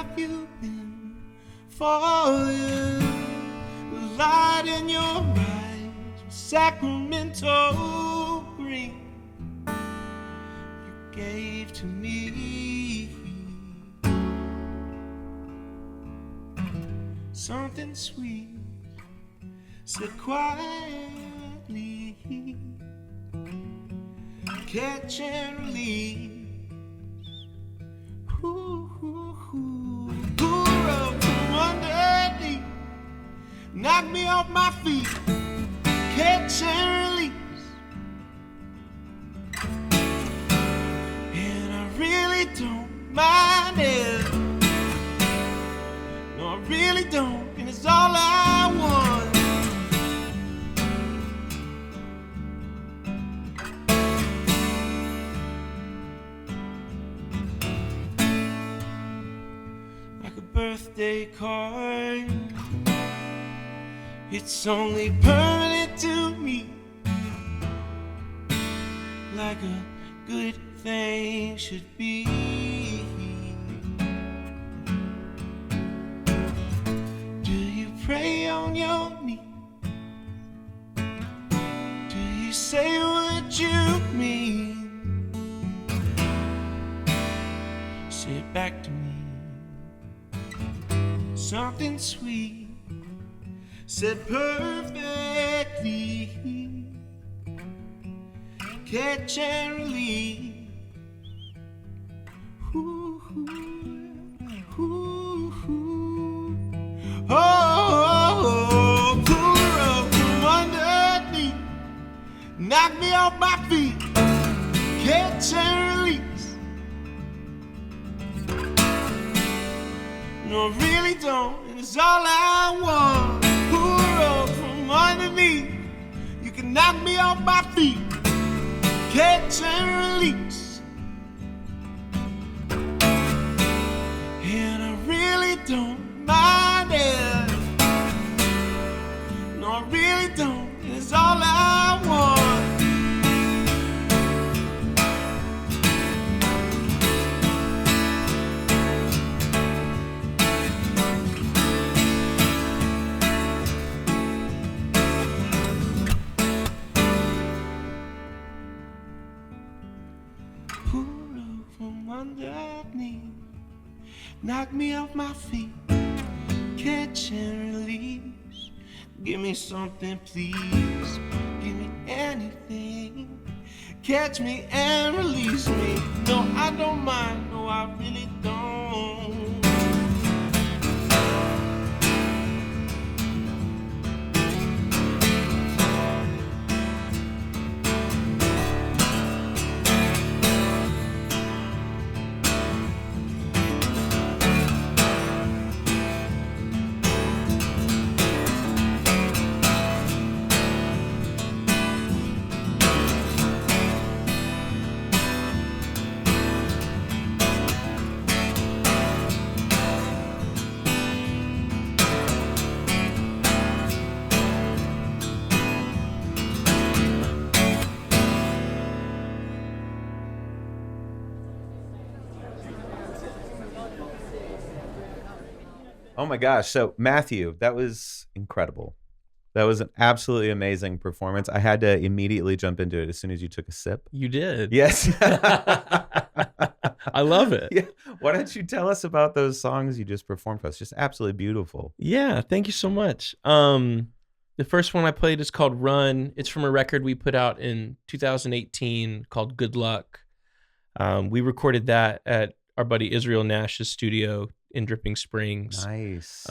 have you been for you? The light in your eyes was Sacramento green you gave to me. Something sweet said quietly, catch and release. Pour up from underneath, knock me off my feet, catch and release. And I really don't mind it. No, I really don't, and it's all I want. Birthday card, it's only permanent to me, like a good thing should be. Do you pray on your knee? Do you say what you mean? Say it back to me. Something sweet said perfectly, catch and release. Ooh, ooh, ooh, ooh. Oh, pull her up from underneath, knock me off my feet, catch and release. No, I really don't, and it's all I want. Pull up from underneath, you can knock me off my feet, catch and release. And I really don't mind it. No, I really don't, and it's all I want. Underneath, knock me off my feet, catch and release. Give me something, please. Give me anything. Catch me and release me. No, I don't mind. No, I really don't. Oh my gosh. So Matthew, that was incredible. That was an absolutely amazing performance. I had to immediately jump into it as soon as you took a sip. You did. Yes. I love it. Yeah. Why don't you tell us about those songs you just performed for us? Just absolutely beautiful. Yeah, thank you so much. The first one I played is called Run. It's from a record we put out in 2018 called Good Luck. We recorded that at our buddy Israel Nash's studio in Dripping Springs. Nice.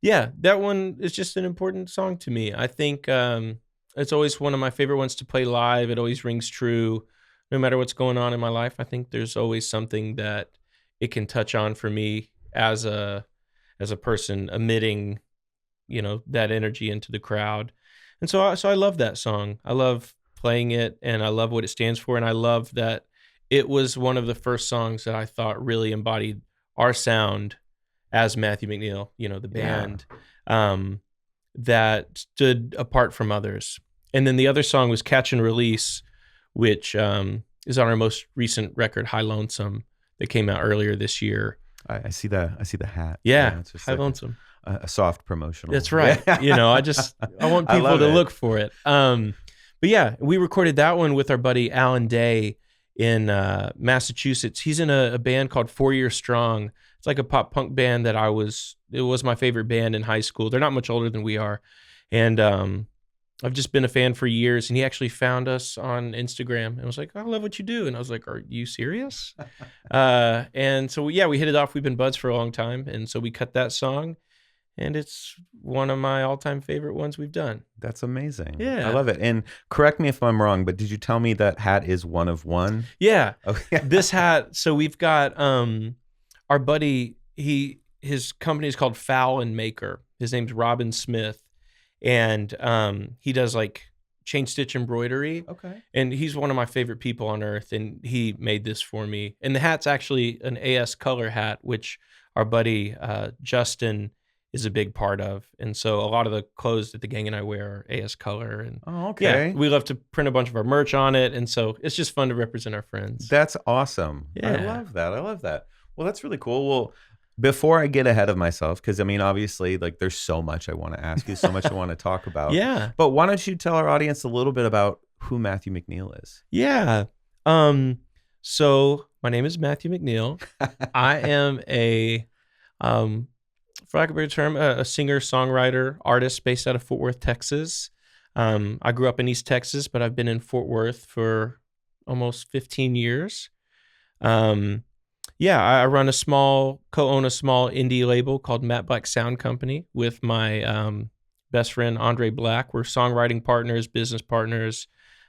Yeah, that one is just an important song to me. I think it's always one of my favorite ones to play live. It always rings true no matter what's going on in my life. I think there's always something that it can touch on for me as a person emitting, that energy into the crowd. And so I love that song. I love playing it, and I love what it stands for. And I love that it was one of the first songs that I thought really embodied our sound as Matthew McNeal, the band, that stood apart from others. And then the other song was Catch and Release, which is on our most recent record, High Lonesome, that came out earlier this year. I see that. I see the hat. Yeah, it's just High like Lonesome. a soft promotional. That's right. Yeah. I want I people love to it. look for it. But yeah, we recorded that one with our buddy Alan Day in Massachusetts. He's in a band called 4 Year Strong. It's like a pop punk band it was my favorite band in high school. They're not much older than we are. And I've just been a fan for years. And he actually found us on Instagram and was like, I love what you do. And I was like, are you serious? And so, yeah, we hit it off. We've been buds for a long time. And so we cut that song. And it's one of my all-time favorite ones we've done. That's amazing. Yeah. I love it. And correct me if I'm wrong, but did you tell me that hat is one of one? Yeah. Oh, yeah. This hat, so we've got our buddy, his company is called Fowl and Maker. His name's Robin Smith. And he does like chain stitch embroidery. Okay. And he's one of my favorite people on earth. And he made this for me. And the hat's actually an AS color hat, which our buddy Justin is a big part of. And so a lot of the clothes that the gang and I wear are AS color. And Oh, okay. yeah, we love to print a bunch of our merch on it. And so it's just fun to represent our friends. That's awesome. Yeah. I love that. I love that. Well, that's really cool. Well, before I get ahead of myself, because I mean, obviously, like there's so much I want to ask you, so much I want to talk about. Yeah. But why don't you tell our audience a little bit about who Matthew McNeal is? Yeah. So my name is Matthew McNeal. I am for lack of a better term, a singer, songwriter, artist based out of Fort Worth, Texas. I grew up in East Texas, but I've been in Fort Worth for almost 15 years. Yeah, I co-own a small indie label called Matte Black Sound Company with my best friend, Andre Black. We're songwriting partners, business partners.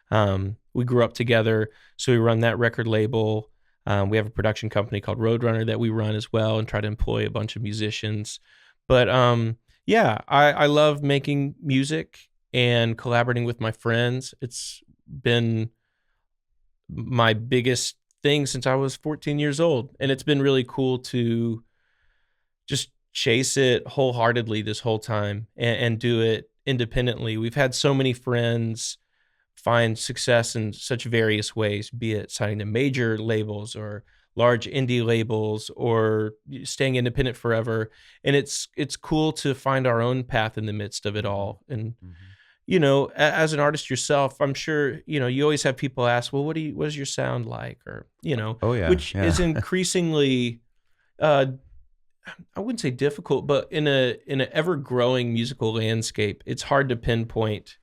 We grew up together, so we run that record label. We have a production company called Roadrunner that we run as well and try to employ a bunch of musicians. But yeah, I love making music and collaborating with my friends. It's been my biggest thing since I was 14 years old. And it's been really cool to just chase it wholeheartedly this whole time and do it independently. We've had so many friends find success in such various ways, be it signing to major labels or large indie labels or staying independent forever. And it's cool to find our own path in the midst of it all. And, you know, as an artist yourself, I'm sure, you know, you always have people ask, well, what does your sound like? Or, you know, which is increasingly, I wouldn't say difficult, but in an ever growing musical landscape, it's hard to pinpoint.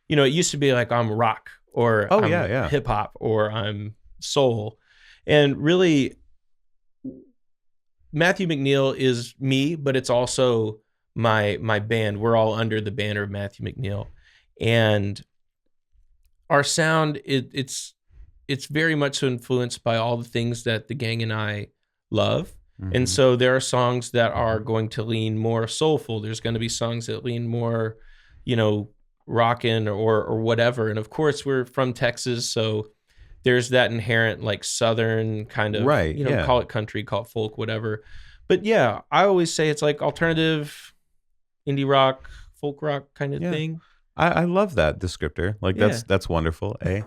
You know, it used to be like I'm rock or I'm hip hop or I'm soul. And really, Matthew McNeal is me, but it's also my band. We're all under the banner of Matthew McNeal. And our sound, it's very much so influenced by all the things that the gang and I love. And so there are songs that are going to lean more soulful. There's going to be songs that lean more, you know, rockin' or whatever. And of course we're from Texas, so there's that inherent like Southern kind of, you know, call it country, call it folk, whatever. But yeah, I always say it's like alternative indie rock, folk rock kind of thing. I love that descriptor. Like that's wonderful. A,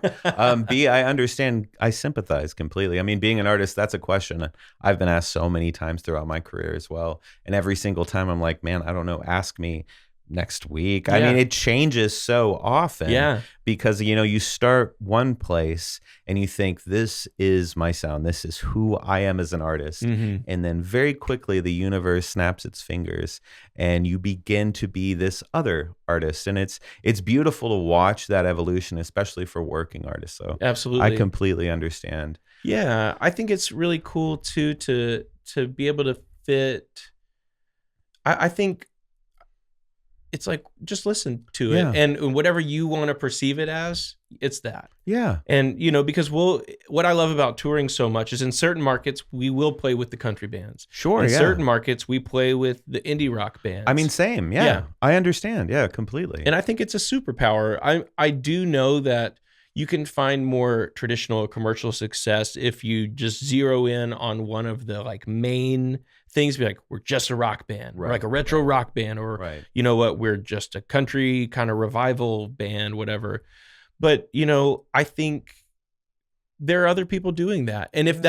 B, I understand. I sympathize completely. I mean, being an artist, that's a question I've been asked so many times throughout my career as well. And every single time I'm like, man, I don't know. Ask me next week. I mean, it changes so often because, you know, you start one place and you think this is my sound. This is who I am as an artist. And then very quickly the universe snaps its fingers and you begin to be this other artist. And it's beautiful to watch that evolution, especially for working artists. So absolutely, I completely understand. Yeah. I think it's really cool too, to be able to fit. I think it's like, just listen to it. And whatever you want to perceive it as, it's that. Yeah. And, you know, because what I love about touring so much is in certain markets, we will play with the country bands. Sure. In certain markets, we play with the indie rock bands. I mean, same. Yeah. I understand. Yeah, completely. And I think it's a superpower. I do know that you can find more traditional or commercial success if you just zero in on one of the like main things. Be like, we're just a rock band, we're like a retro rock band, or you know what, we're just a country kind of revival band, whatever. But you know, I think there are other people doing that. And if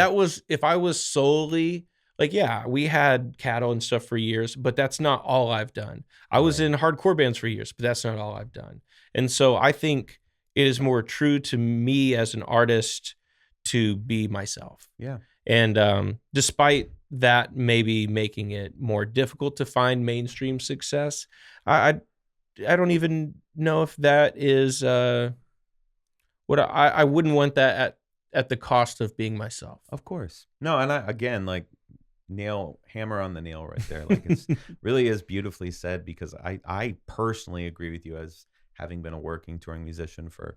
I was solely like, yeah, we had cattle and stuff for years, but that's not all I've done. I was in hardcore bands for years, but that's not all I've done. And so I think it is more true to me as an artist to be myself. Yeah. And despite that maybe making it more difficult to find mainstream success, I don't even know if that is what I wouldn't want that at the cost of being myself. Of course. No, and again, like, hammer on the nail right there. Like, it's really is beautifully said, because I personally agree with you, as having been a working touring musician for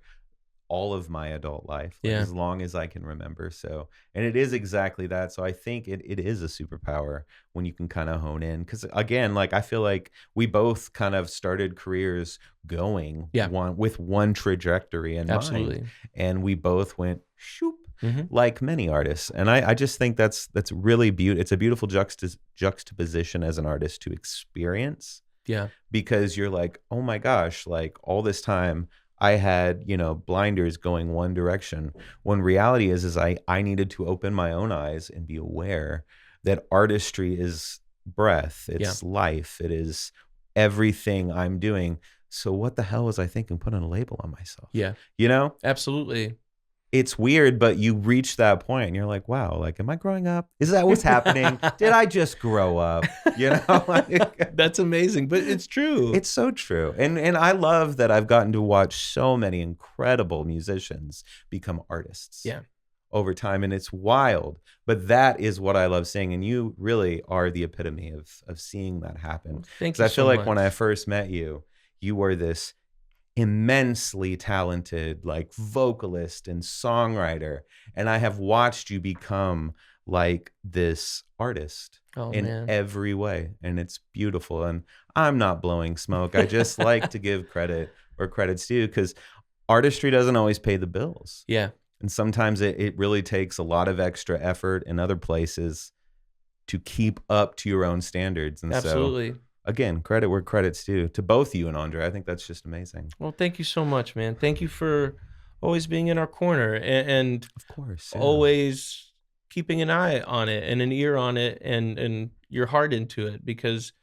all of my adult life, like, as long as I can remember. So, and it is exactly that. So I think it is a superpower when you can kind of hone in, because again, like, I feel like we both kind of started careers going with one trajectory in mind, and we both went shoop, like many artists. And I just think that's really beautiful. It's a beautiful juxtaposition as an artist to experience. Yeah. Because you're like, oh my gosh, like, all this time I had, blinders going one direction, when reality is I needed to open my own eyes and be aware that artistry is breath, it's life, it is everything I'm doing. So what the hell was I thinking putting a label on myself? Yeah. Absolutely. It's weird, but you reach that point and you're like, wow, like, am I growing up? Is that what's happening? Did I just grow up? Like, that's amazing, but it's true. It's so true. And I love that I've gotten to watch so many incredible musicians become artists over time. And it's wild, but that is what I love seeing. And you really are the epitome of seeing that happen. Well, thank you. I feel like when I first met you, you were this immensely talented, like, vocalist and songwriter, and I have watched you become like this artist in every way, and it's beautiful. And I'm not blowing smoke. I just like to give credit where credit's due, because artistry doesn't always pay the bills. Yeah. And sometimes it really takes a lot of extra effort in other places to keep up to your own standards. And absolutely. So, again, credit where credit's due to both you and Andre. I think that's just amazing. Well, thank you so much, man. Thank you for always being in our corner, and of course, always keeping an eye on it and an ear on it, and your heart into it, because,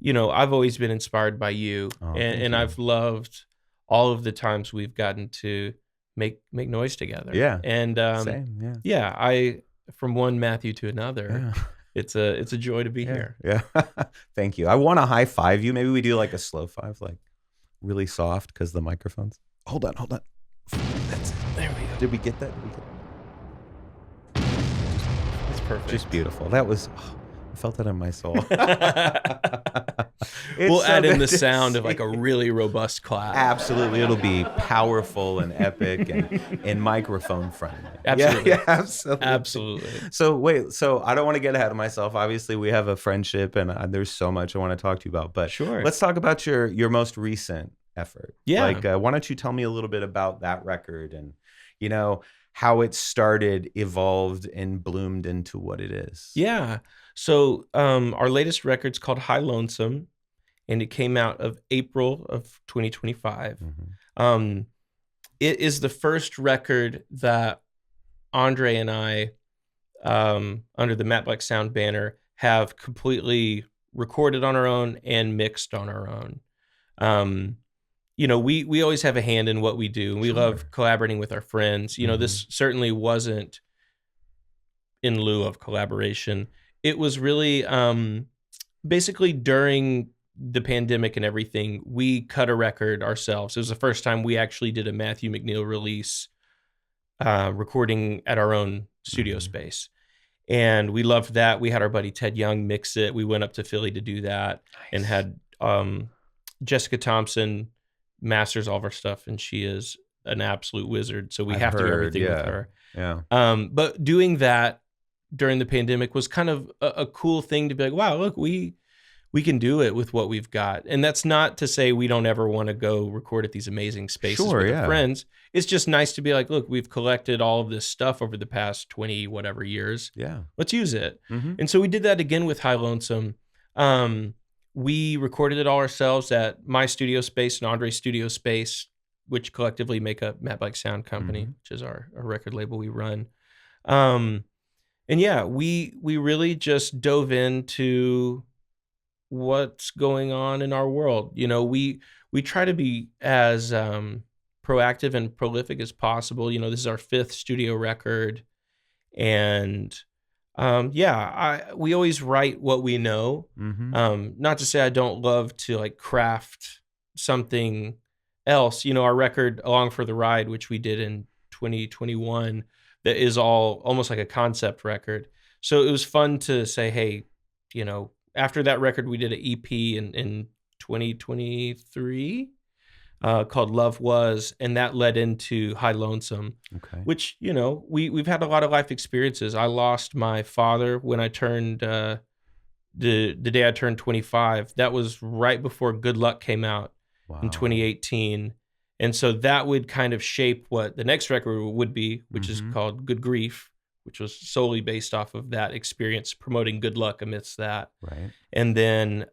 I've always been inspired by you, and I've loved all of the times we've gotten to make noise together. Yeah. And same. Yeah. I, from one Matthew to another. Yeah. It's a joy to be here. Yeah. Thank you. I want to high five you. Maybe we do like a slow five, like really soft, because the microphones. Hold on. That's it. There we go. Did we get that? It's perfect. Just beautiful. That was, I felt that in my soul. We'll add in the sound of like a really robust clap. Absolutely. It'll be powerful and epic and microphone friendly. Absolutely. Yeah, absolutely. Absolutely. So wait, I don't want to get ahead of myself. Obviously, we have a friendship, and there's so much I want to talk to you about. But sure, let's talk about your most recent effort. Yeah. Like, why don't you tell me a little bit about that record, and how it started, evolved, and bloomed into what it is. Yeah. So our latest record's called High Lonesome, and it came out of April of 2025. Mm-hmm. It is the first record that Andre and I, under the Matte Black Sound banner, have completely recorded on our own and mixed on our own. We always have a hand in what we do. We love collaborating with our friends. This certainly wasn't in lieu of collaboration. It was really basically during the pandemic and everything, we cut a record ourselves. It was the first time we actually did a Matthew McNeal release, recording at our own studio space. And we loved that. We had our buddy Ted Young mix it. We went up to Philly to do that. Nice. And had Jessica Thompson masters all of our stuff, and she is an absolute wizard. So we have to do everything with her. Yeah. But doing that during the pandemic was kind of a cool thing to be like, wow, look, we can do it with what we've got. And that's not to say we don't ever want to go record at these amazing spaces with our friends. It's just nice to be like, look, we've collected all of this stuff over the past 20 whatever years. Yeah. Let's use it. And so we did that again with High Lonesome. We recorded it all ourselves at my studio space and Andre's studio space, which collectively make up Matte Black Sound Company, which is our record label we run. And yeah, we really just dove into what's going on in our world. We try to be as proactive and prolific as possible. This is our 5th studio record, and we always write what we know. Not to say I don't love to like craft something else. Our record Along for the Ride, which we did in 2021, that is all almost like a concept record. So it was fun to say, hey, after that record, we did an EP in 2023 called Love Was, and that led into High Lonesome, Okay. which, we've had a lot of life experiences. I lost my father when I turned, the day I turned 25. That was right before Good Luck came out in 2018. And so that would kind of shape what the next record would be, which is called Good Grief, which was solely based off of that experience, promoting good luck amidst that. Right. And then,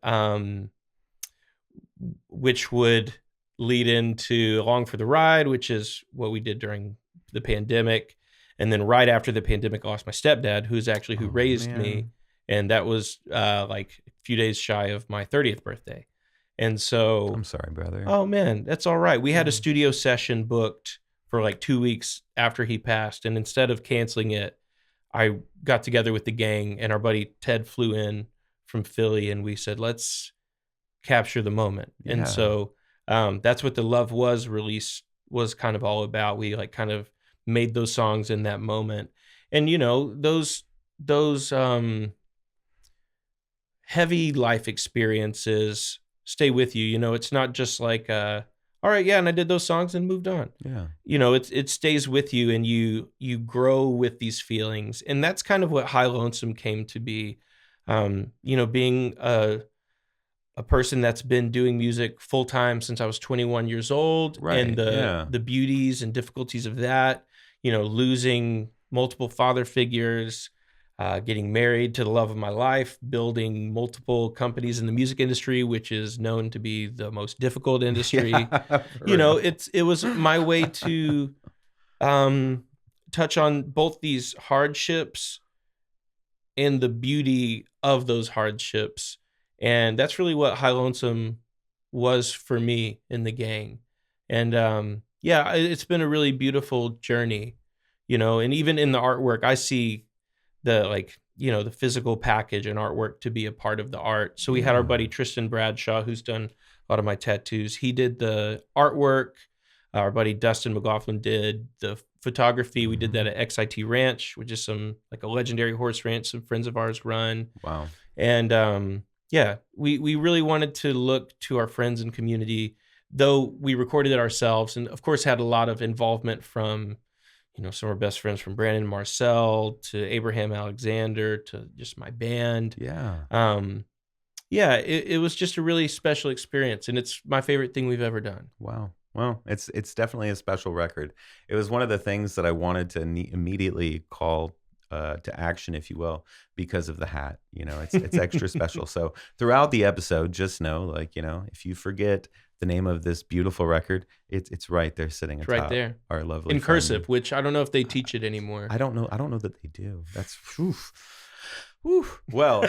which would lead into Along for the Ride, which is what we did during the pandemic. And then right after the pandemic, I lost my stepdad, who raised me. And that was like a few days shy of my 30th birthday. And so I'm sorry, brother. Oh man, that's all right. We had a studio session booked for like 2 weeks after he passed. And instead of canceling it, I got together with the gang, and our buddy Ted flew in from Philly, and we said, let's capture the moment. Yeah. And so that's what the Love Was release was kind of all about. We like kind of made those songs in that moment. And those heavy life experiences stay with you. It's not just like all right, yeah, and I did those songs and moved on. Yeah. It stays with you, and you grow with these feelings. And that's kind of what High Lonesome came to be. Being a person that's been doing music full time since I was 21 years old, Right. And the beauties and difficulties of that, losing multiple father figures, getting married to the love of my life, building multiple companies in the music industry, which is known to be the most difficult industry. It was my way to touch on both these hardships and the beauty of those hardships. And that's really what High Lonesome was for me in the gang. And it's been a really beautiful journey, and even in the artwork, I see the physical package and artwork to be a part of the art. So we had our buddy Tristan Bradshaw, who's done a lot of my tattoos. He did the artwork. Our buddy Dustin McLaughlin did the photography. We did that at XIT Ranch, which is a legendary horse ranch some friends of ours run. Wow. And we really wanted to look to our friends and community, though we recorded it ourselves, and of course had a lot of involvement from some of our best friends, from Brandon Marcel to Abraham Alexander to just my band. Yeah. It was just a really special experience, and it's my favorite thing we've ever done. Wow. Well, it's definitely a special record. It was one of the things that I wanted to immediately call to action, if you will, because of the hat. It's extra special. So throughout the episode, just know, if you forget the name of this beautiful record, it's right there sitting atop right there, our lovely in friend. cursive, which I don't know if they teach it anymore. I don't know that they do. That's well.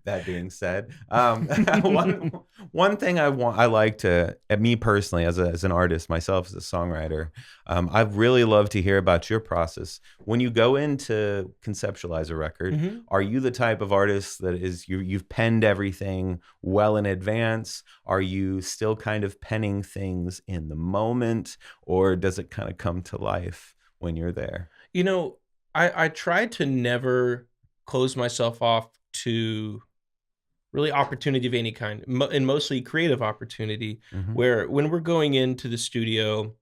That being said, one thing I like to, me personally, as an artist, myself as a songwriter, I really love to hear about your process when you go in to conceptualize a record. Are you the type of artist that is you've penned everything well in advance? Are you still kind of penning things in the moment, or does it kind of come to life when you're there? I try to never close myself off to really opportunity of any kind, and mostly creative opportunity, where when we're going into the studio,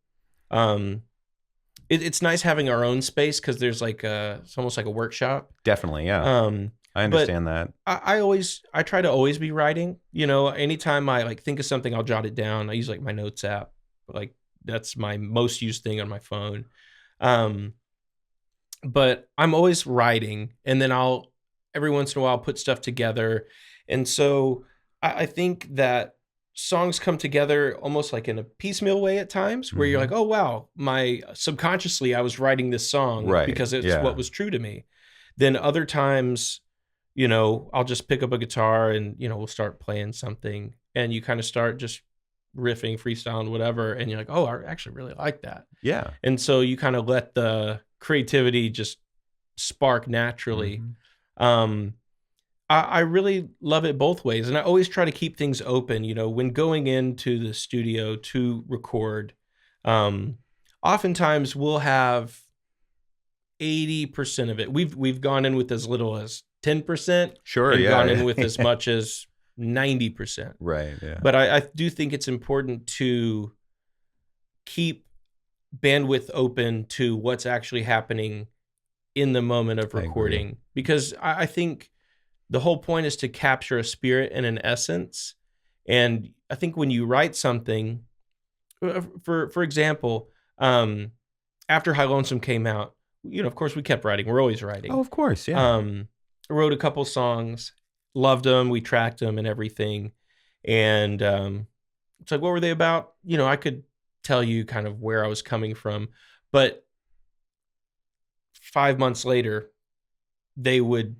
it's nice having our own space, because there's it's almost like a workshop. Definitely, yeah. I understand that. I try to always be writing. Anytime I think of something, I'll jot it down. I use my notes app. That's my most used thing on my phone. But I'm always writing, and then every once in a while put stuff together. And so I think that songs come together almost like in a piecemeal way at times, where you're like, oh wow, my subconsciously I was writing this song because it's what was true to me. Then other times, I'll just pick up a guitar and we'll start playing something, and you kind of start just riffing, freestyling, whatever, and you're like, oh, I actually really like that. Yeah. And so you kind of let the creativity just spark naturally. I really love it both ways. And I always try to keep things open, when going into the studio to record. Oftentimes we'll have 80% of it. We've gone in with as little as 10%. Sure. And yeah. gone in with as much as 90%. Right. Yeah. But I do think it's important to keep bandwidth open to what's actually happening in the moment of recording, because I think the whole point is to capture a spirit and an essence. And I think when you write something, for example, after High Lonesome came out, of course we kept writing. We're always writing. Oh, of course. Yeah. I wrote a couple songs, loved them. We tracked them and everything. And it's like, what were they about? I could tell you kind of where I was coming from, but 5 months later, they would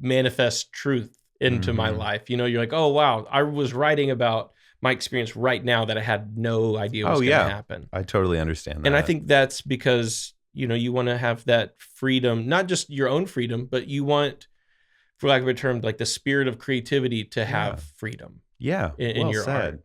manifest truth into my life. You're like, oh wow, I was writing about my experience right now that I had no idea was going to happen. I totally understand that. And I think that's because you want to have that freedom, not just your own freedom, but you want, for lack of a term, like the spirit of creativity to have freedom. Yeah, in your said. art.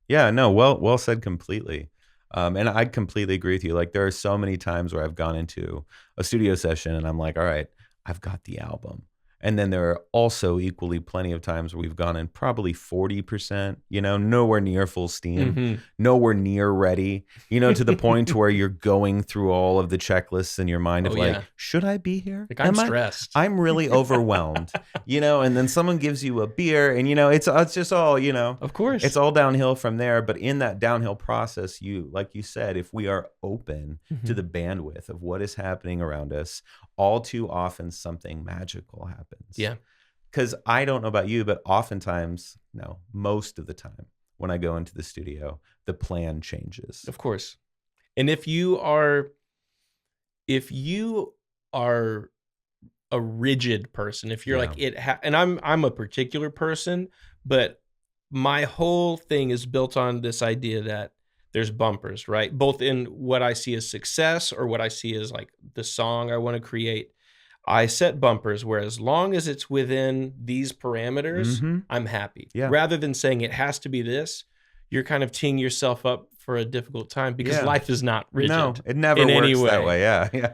Yeah, no, well said completely. And I completely agree with you. Like, there are so many times where I've gone into a studio session and I'm like, all right, I've got the album. And then there are also equally plenty of times where we've gone in probably 40%, nowhere near full steam, nowhere near ready, to the point where you're going through all of the checklists in your mind of should I be here? Like, I'm stressed. I'm really overwhelmed, and then someone gives you a beer and, it's just all, of course, it's all downhill from there. But in that downhill process, like you said, if we are open to the bandwidth of what is happening around us, all too often something magical happens. Yeah. Because I don't know about you, but oftentimes, no, most of the time when I go into the studio, the plan changes. Of course. And if you are a rigid person, if you're like and I'm a particular person, but my whole thing is built on this idea that there's bumpers, right? Both in what I see as success or what I see as like the song I want to create. I set bumpers where as long as it's within these parameters, I'm happy. Yeah. Rather than saying it has to be this, you're kind of teeing yourself up for a difficult time because life is not rigid. No, it never works that way. Yeah.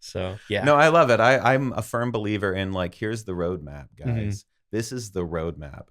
So, yeah. No, I love it. I'm a firm believer in like, here's the roadmap, guys. This is the roadmap.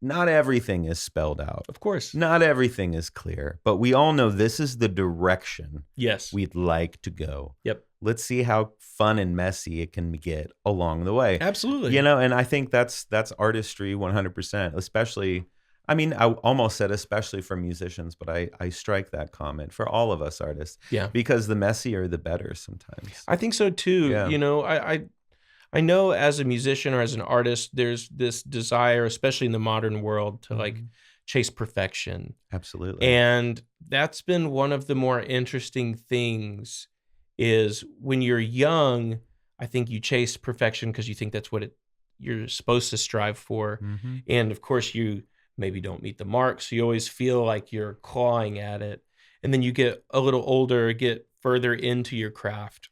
Not everything is spelled out. Of course. Not everything is clear, but we all know this is the direction we'd like to go. Yep. Let's see how fun and messy it can get along the way. Absolutely. And I think that's artistry 100%, especially, I mean, I almost said especially for musicians, but I strike that comment for all of us artists. Yeah. Because the messier, the better sometimes. I think so too. Yeah. I know as a musician or as an artist, there's this desire, especially in the modern world, to like chase perfection. Absolutely. And that's been one of the more interesting things is when you're young, I think you chase perfection because you think that's what you're supposed to strive for. And of course you maybe don't meet the mark. So you always feel like you're clawing at it. And then you get a little older, get further into your craft,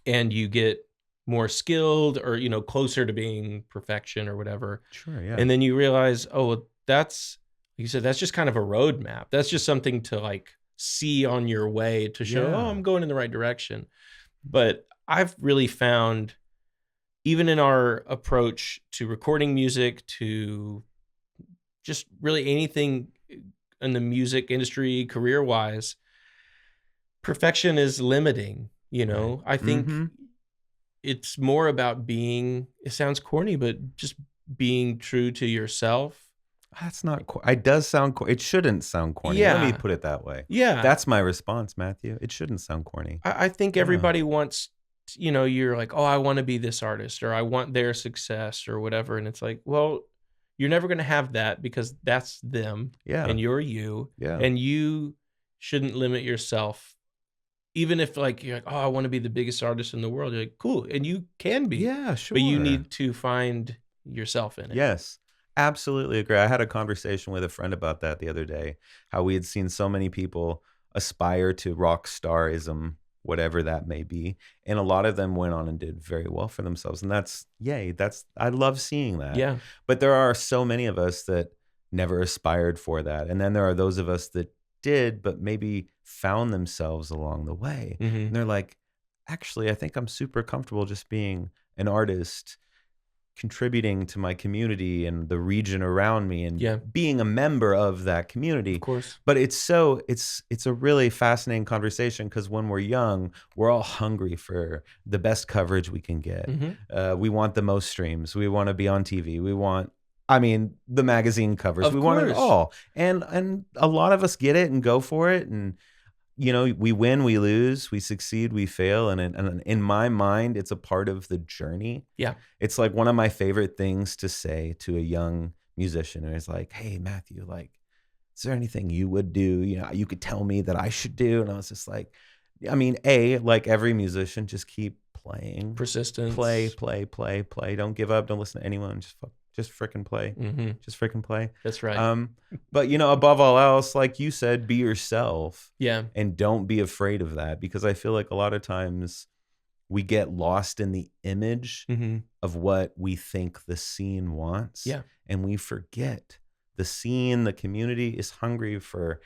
and you get more skilled or, closer to being perfection or whatever. Sure, yeah. And then you realize, oh, that's, like you said, that's just kind of a roadmap. That's just something to like see on your way to show, oh, I'm going in the right direction. But I've really found, even in our approach to recording music, to just really anything in the music industry, career-wise, perfection is limiting, Right. I think it's more about being, it sounds corny, but just being true to yourself. That's not, it does sound, it shouldn't sound corny. Yeah. Let me put it that way. Yeah. That's my response, Matthew. It shouldn't sound corny. I think everybody wants, you're like, oh, I want to be this artist or I want their success or whatever. And it's like, well, you're never going to have that because that's them and you're you. And you shouldn't limit yourself. Even if like you're like, oh, I want to be the biggest artist in the world. You're like, cool. And you can be. Yeah, sure. But you need to find yourself in it. Yes, absolutely agree. I had a conversation with a friend about that the other day, how we had seen so many people aspire to rock starism, whatever that may be. And a lot of them went on and did very well for themselves. And that's, yay, I love seeing that. Yeah. But there are so many of us that never aspired for that. And then there are those of us that did, but maybe found themselves along the way. And they're like, actually, I think I'm super comfortable just being an artist, contributing to my community and the region around me, and being a member of that community. Of course. But it's a really fascinating conversation, because when we're young, we're all hungry for the best coverage we can get. We want the most streams. We want to be on TV. We want, the magazine covers. We want it all. And a lot of us get it and go for it. And, we win, we lose, we succeed, we fail. And in my mind, it's a part of the journey. Yeah. It's like one of my favorite things to say to a young musician who's like, hey, Matthew, like, is there anything you would do? You could tell me that I should do. And I was just like, like every musician, just keep playing. Persistence. Play. Don't give up. Don't listen to anyone. Just freaking play. Just freaking play. That's right. But above all else, like you said, be yourself. Yeah. And don't be afraid of that, because I feel like a lot of times we get lost in the image of what we think the scene wants. Yeah. And we forget the scene, the community is hungry for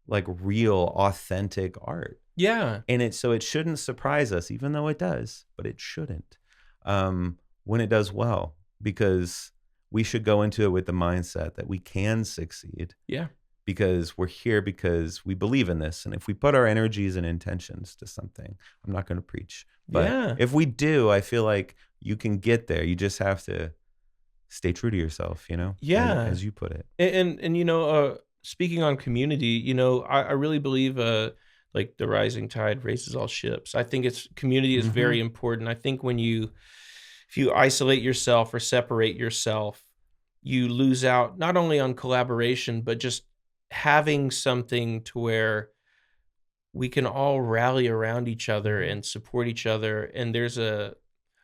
like real, authentic art. Yeah. And so it shouldn't surprise us, even though it does, but it shouldn't, when it does well, because we should go into it with the mindset that we can succeed. Yeah. Because we're here because we believe in this. And if we put our energies and intentions to something, I'm not going to preach, but if we do, I feel like you can get there. You just have to stay true to yourself, as you put it. And speaking on community, I really believe like the rising tide raises all ships. I think community is very important. I think if you isolate yourself or separate yourself, you lose out not only on collaboration, but just having something to where we can all rally around each other and support each other. And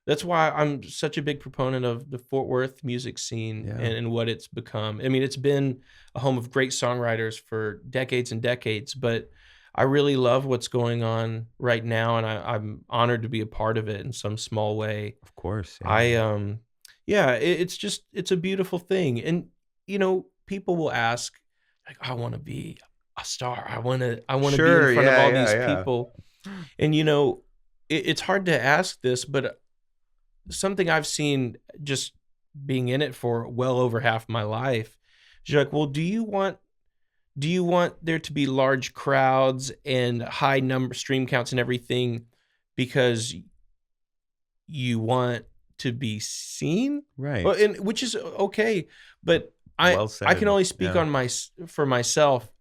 that's why I'm such a big proponent of the Fort Worth music scene and what it's become. It's been a home of great songwriters for decades and decades, but I really love what's going on right now, and I'm honored to be a part of it in some small way. Of course. It's a beautiful thing. And, people will ask, like, I want to be a star. I want to be in front of all these people. And, it's hard to ask this, but something I've seen just being in it for well over half my life, is you're like, well, do you want there to be large crowds and high number stream counts and everything because you want to be seen? Right. Well, and which is okay, but I can only speak for myself,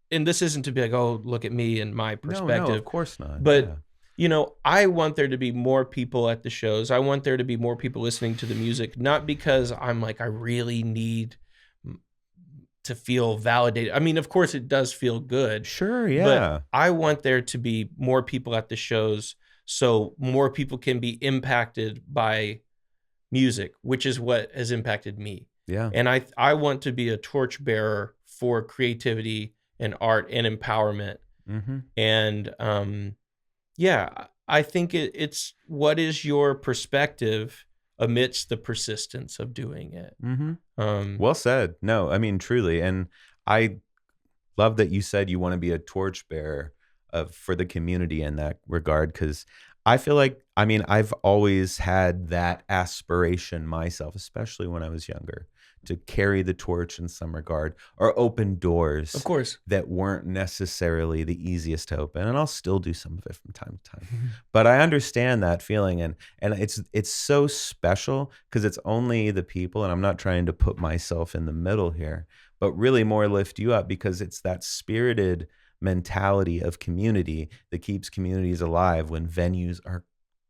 and this isn't to be like, oh, look at me and my perspective. No, of course not. But I want there to be more people at the shows. I want there to be more people listening to the music, not because I'm like, I really need to feel validated. Of course it does feel good. Sure, yeah. But I want there to be more people at the shows so more people can be impacted by music, which is what has impacted me. Yeah. And I want to be a torchbearer for creativity and art and empowerment. And I think it's what is your perspective amidst the persistence of doing it. Well said. No, truly. And I love that you said you want to be a torchbearer for the community in that regard, because I feel like, I've always had that aspiration myself, especially when I was younger, to carry the torch in some regard or open doors, of course, that weren't necessarily the easiest to open. And I'll still do some of it from time to time. But I understand that feeling. And it's so special because it's only the people, and I'm not trying to put myself in the middle here, but really more lift you up, because it's that spirited mentality of community that keeps communities alive when venues are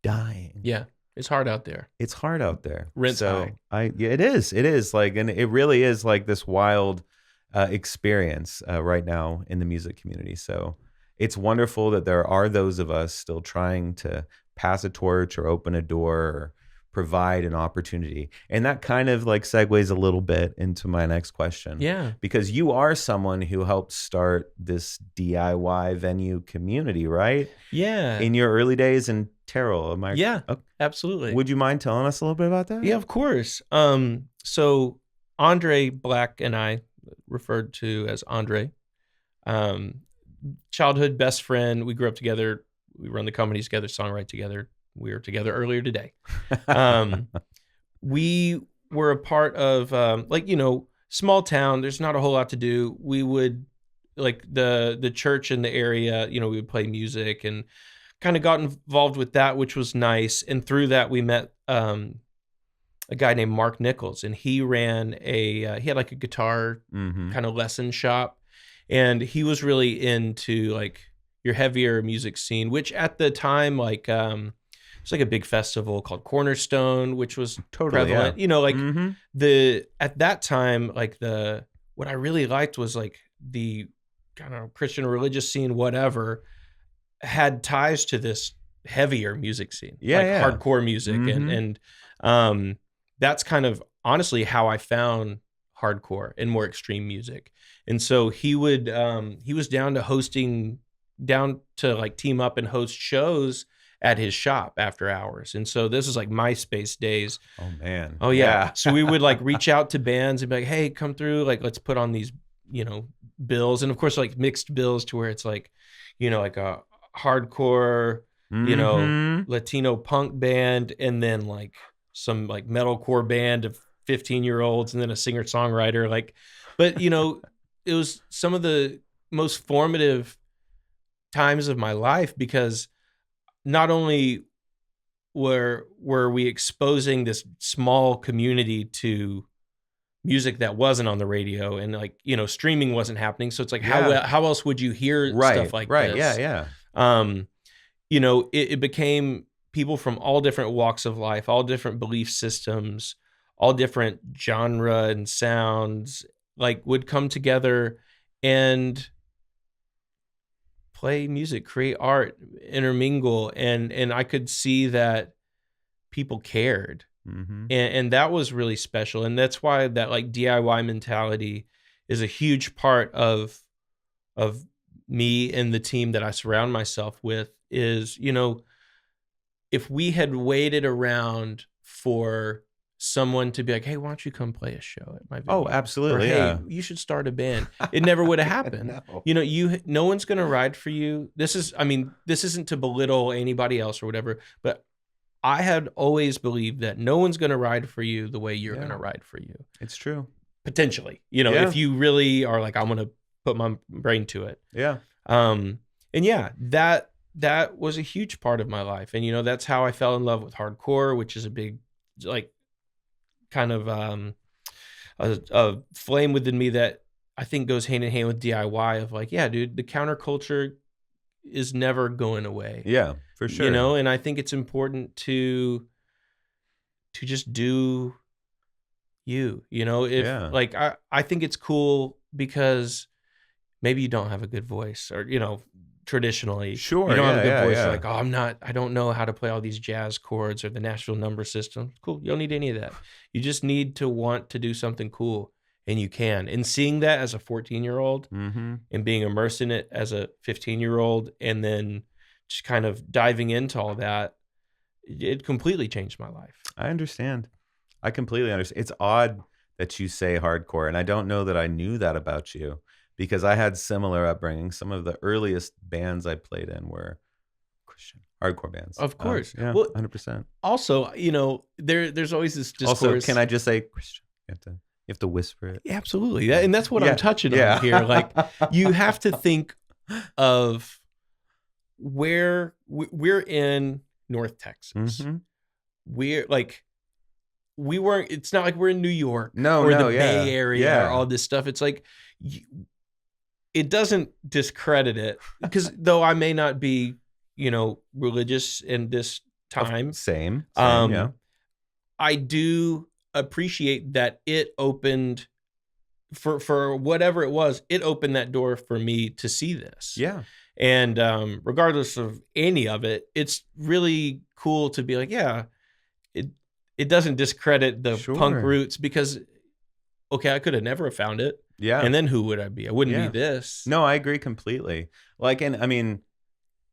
dying. Yeah. It's hard out there. It's hard out there. Rent's high. It is like, and it really is like this wild experience right now in the music community. So it's wonderful that there are those of us still trying to pass a torch or open a door or provide an opportunity. And that kind of like segues a little bit into my next question. Yeah. Because you are someone who helped start this DIY venue community, right? Yeah. In your early days in Terrell. Yeah, okay. absolutely. Would you mind telling us a little bit about that? Yeah, of course. So Andre Black and I, referred to as Andre, childhood best friend. We grew up together. We run the company together, Songwrite together. We were together earlier today. We were a part of small town. There's not a whole lot to do. We would like the church in the area, we would play music and kind of got involved with that, which was nice. And through that, we met a guy named Mark Nichols, and he ran he had like a guitar kind of lesson shop. And he was really into like your heavier music scene, which at the time, like, it's like a big festival called Cornerstone, which was totally prevalent. Yeah. At that time, like what I really liked was like the kind of Christian religious scene, whatever, had ties to this heavier music scene, hardcore music, and that's kind of honestly how I found hardcore and more extreme music. And so he was down to like team up and host shows at his shop after hours. And so this is like MySpace days. Oh man. Oh yeah. So we would like reach out to bands and be like, hey, come through. Like, let's put on these, bills. And of course, like mixed bills to where it's like, like a hardcore, Latino punk band. And then like some like metalcore band of 15-year-olds and then a singer-songwriter. Like, but it was some of the most formative times of my life, because not only were we exposing this small community to music that wasn't on the radio, and like streaming wasn't happening, so it's like how else would you hear stuff like this? Yeah. It became people from all different walks of life, all different belief systems, all different genre and sounds, like would come together and play music, create art, intermingle, and I could see that people cared, and that was really special. And that's why that like DIY mentality is a huge part of me and the team that I surround myself with. Is if we had waited around for someone to be like, hey, why don't you come play a show at my venue? Oh, absolutely. Or, hey, you should start a band. It never would have happened. No. No one's going to ride for you. This isn't to belittle anybody else or whatever, but I had always believed that no one's going to ride for you the way you're going to ride for you. It's true. Potentially, if you really are like, I'm going to put my brain to it. Yeah. And yeah, that was a huge part of my life. And, that's how I fell in love with hardcore, which is a big, like, kind of a flame within me that I think goes hand in hand with DIY of like, yeah, dude, the counterculture is never going away. Yeah, for sure. And I think it's important to just do like, I think it's cool because maybe you don't have a good voice, or, traditionally, sure, you don't have a good voice. Like, oh, I don't know how to play all these jazz chords or the Nashville number system. Cool. You don't need any of that. You just need to want to do something cool, and you can. And seeing that as a 14-year-old and being immersed in it as a 15-year-old, and then just kind of diving into all that, it completely changed my life. I understand. I completely understand. It's odd that you say hardcore, and I don't know that I knew that about you, because I had similar upbringing. Some of the earliest bands I played in were Christian hardcore bands. Of course. Yeah, well, 100%. Also, there's always this discourse. Also, can I just say Christian? You have to whisper it. Yeah, absolutely. And that's what I'm touching on here. Like, you have to think of where we're in North Texas. We're like, it's not like we're in New York or the Bay Area or all this stuff. It's like, it doesn't discredit it, because though I may not be, religious in this time. Same, Um, yeah. I do appreciate that it opened for whatever it was, it opened that door for me to see this. Yeah. And regardless of any of it, it's really cool to be like, yeah, it doesn't discredit the punk Sure. roots because, okay, I could have never found it. Yeah. And then who would I be? I wouldn't Yeah. be this. No, I agree completely. Like, and I mean,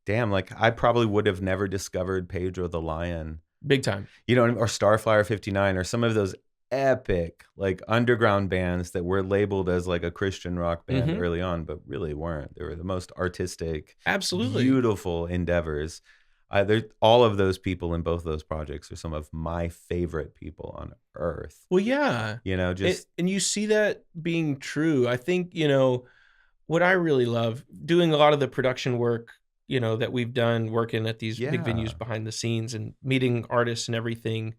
damn, like I probably would have never discovered Pedro the Lion, Big time. you know, or Starflyer 59 or some of those epic like underground bands that were labeled as like a Christian rock band Mhm. early on, but really weren't. They were the most artistic, Absolutely. beautiful endeavors. All of those people in both those projects are some of my favorite people on earth. Well, yeah. You know, just And you see that being true. I think, you know, what I really love doing a lot of the production work, you know, that we've done working at these big Yeah. venues behind the scenes and meeting artists and everything.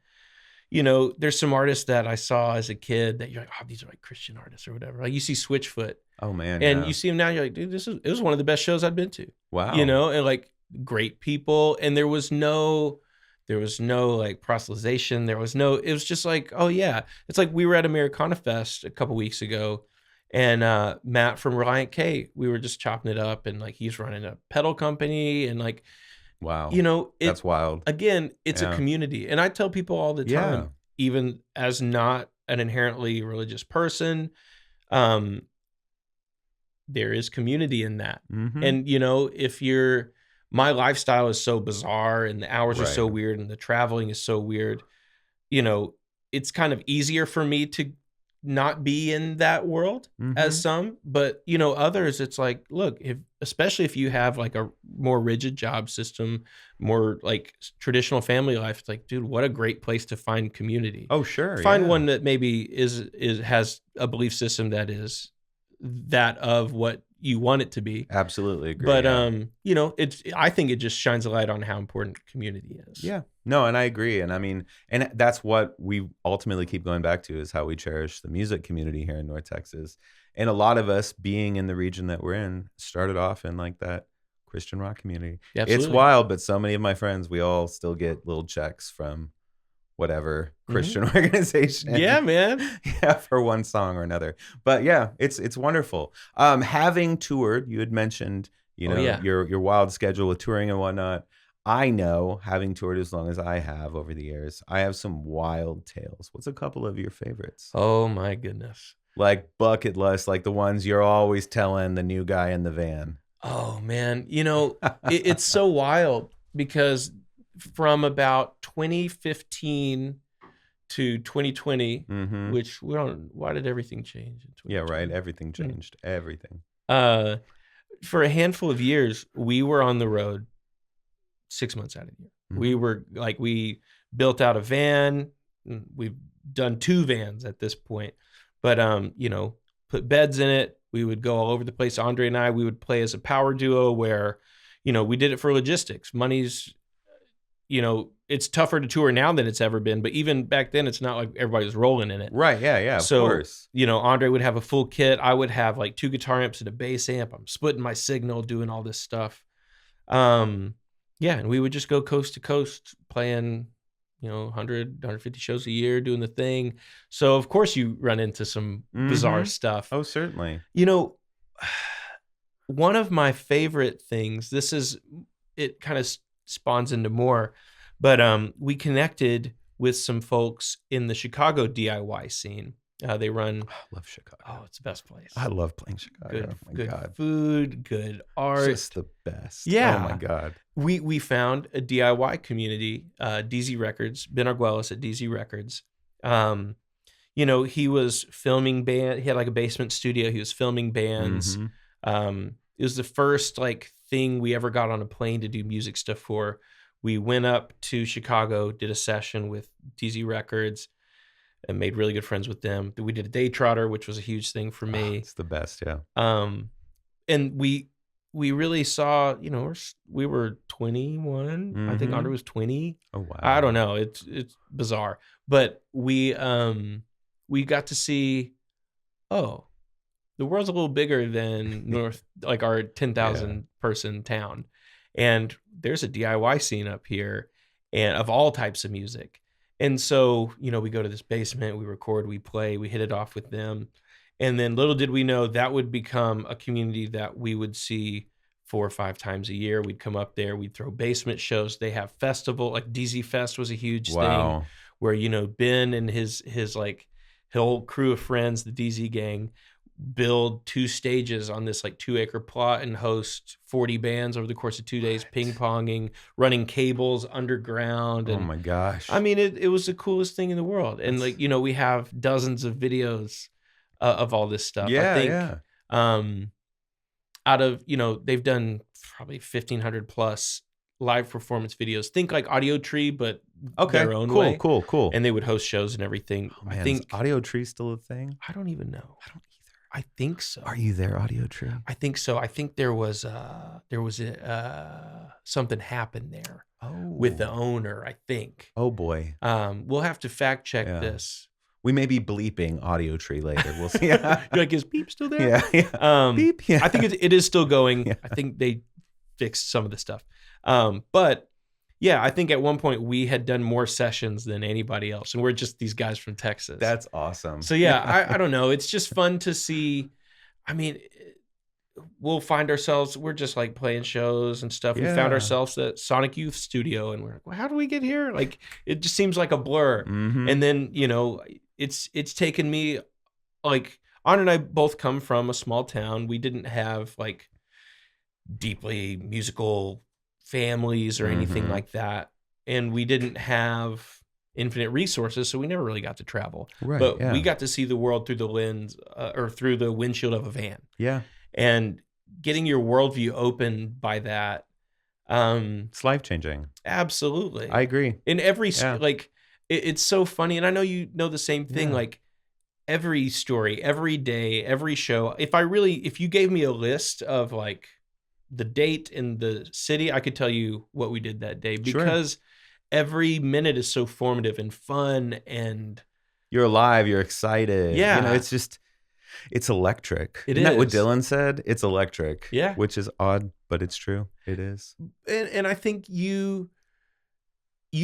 You know, there's some artists that I saw as a kid that you're like, oh, these are like Christian artists or whatever. Like you see Switchfoot oh man, and yeah. you see them now, you're like, dude, it was one of the best shows I've been to. Wow. You know, and like great people. And there was no like proselytization. It was just like, oh yeah. It's like we were at Americana Fest a couple weeks ago and Matt from Reliant K, we were just chopping it up and like he's running a pedal company and like, Wow. you know, That's wild. Again, it's Yeah. a community. And I tell people all the time, Yeah. even as not an inherently religious person, there is community in that. Mhm. And, you know, my lifestyle is so bizarre and the hours are so Right. weird and the traveling is so weird, you know, it's kind of easier for me to not be in that world as Mhm. some, but you know, others, it's like, look, especially if you have like a more rigid job system, more like traditional family life, it's like, dude, what a great place to find community. Oh, sure. Find yeah. one that maybe has a belief system that is that of what you want it to be. Absolutely agree. But yeah. you know, I think it just shines a light on how important community is. Yeah. No, and I agree. And I mean, and that's what we ultimately keep going back to is how we cherish the music community here in North Texas. And a lot of us being in the region that we're in started off in like that Christian rock community. Absolutely. It's wild, but so many of my friends, we all still get little checks from whatever Christian organization. Yeah, man. Yeah, for one song or another. But yeah, it's wonderful. Having toured, you had mentioned, you know, yeah. your wild schedule with touring and whatnot. I know, having toured as long as I have over the years, I have some wild tales. What's a couple of your favorites? Oh my goodness. Like bucket list, like the ones you're always telling the new guy in the van. Oh man, you know, it's so wild because from about 2015 to 2020, Mhm. which why did everything change in 2020? Yeah, right. Everything changed. Everything. For a handful of years, we were on the road 6 months out of the year. We were like, we built out a van. We've done 2 vans at this point, but you know, put beds in it. We would go all over the place. Andre and I, we would play as a power duo where, you know, we did it for logistics. Money's, you know, it's tougher to tour now than it's ever been, but even back then, it's not like everybody was rolling in it. Right. Yeah. Yeah. Of So, course. you know, Andre would have a full kit. I would have like 2 guitar amps and a bass amp. I'm splitting my signal, doing all this stuff. Yeah, and we would just go coast to coast playing, you know, 100, 150 shows a year, doing the thing. So, of course, you run into some bizarre stuff. Oh, certainly. You know, one of my favorite things, it kind of spawns into more, but we connected with some folks in the Chicago DIY scene. They run. I love Chicago. Oh, it's the best place. I love playing Chicago. Good food, good art. Just the best. Yeah. Oh my God. We found a DIY community, DZ Records, Ben Arguelles at DZ Records. You know, he was filming band. He had like a basement studio. He was filming bands. Mhm. It was the first like thing we ever got on a plane to do music stuff for. We went up to Chicago, did a session with DZ Records, and made really good friends with them. We did a day trotter, which was a huge thing for me. It's the best. Yeah. And we really saw, you know, we were 21. I think Mhm. Andre was 20. Oh wow. I don't know. It's bizarre, but we got to see, oh, the world's a little bigger than like our 10,000 person town, and there's a DIY scene up here. and of all types of music. And so, we go to this basement, we record, we play, we hit it off with them. And then little did we know that would become a community that we would see 4 or 5 times a year. We'd come up there, we'd throw basement shows. They have festival, like DZ Fest was a huge thing where, Ben and his whole crew of friends, the DZ gang, build 2 stages on this 2-acre plot and host 40 bands over the course of 2 days, ping-ponging, running cables underground. And, oh my gosh. I mean, it was the coolest thing in the world. And we have dozens of videos of all this stuff. Yeah, I think out of, they've done probably 1,500 plus live performance videos. Think like Audio Tree, but their own way. Cool. And they would host shows and everything. Oh, man, I think is Audio Tree still a thing? I don't even know. I don't either. I think so. Are you there, Audio Tree? I think so. I think there was something happened there with the owner, I think. Oh boy. We'll have to fact check this. We may be bleeping Audio Tree later. We'll see. You're like, is beep still there? Yeah. Beep. Yeah. I think it is still going. Yeah. I think they fixed some of the stuff. But yeah, I think at one point we had done more sessions than anybody else, and we're just these guys from Texas. That's awesome. So yeah, I don't know. It's just fun to see. I mean, we'll find ourselves, we're just playing shows and stuff. We found ourselves at Sonic Youth Studio, and we're like, well, how do we get here? It just seems like a blur. Mm-hmm. And then, it's taken me, Anna and I both come from a small town. We didn't have deeply musical families or anything like that. And we didn't have infinite resources, so we never really got to travel. Right, but we got to see the world through the lens or through the windshield of a van. Yeah. And getting your worldview opened by that. It's life-changing. Absolutely. I agree. In every, it's so funny. And I know you know the same thing, every story, every day, every show. If you gave me a list of the date and the city, I could tell you what we did that day because every minute is so formative and fun, and you're alive, you're excited. Yeah. It's electric. Isn't that what Dylan said? It's electric. Yeah. Which is odd, but it's true. It is. And I think you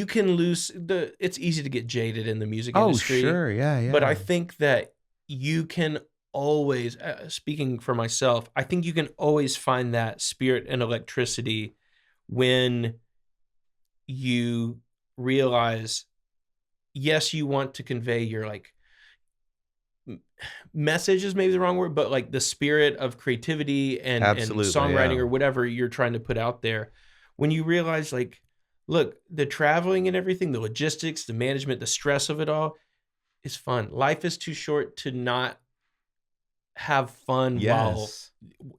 can lose it's easy to get jaded in the music industry. Oh, sure. Yeah. But I think that you can always, speaking for myself, I think you can always find that spirit and electricity when you realize, yes, you want to convey your message is maybe the wrong word, but the spirit of creativity and songwriting or whatever you're trying to put out there. When you realize look, the traveling and everything, the logistics, the management, the stress of it all is fun. Life is too short to not have fun. While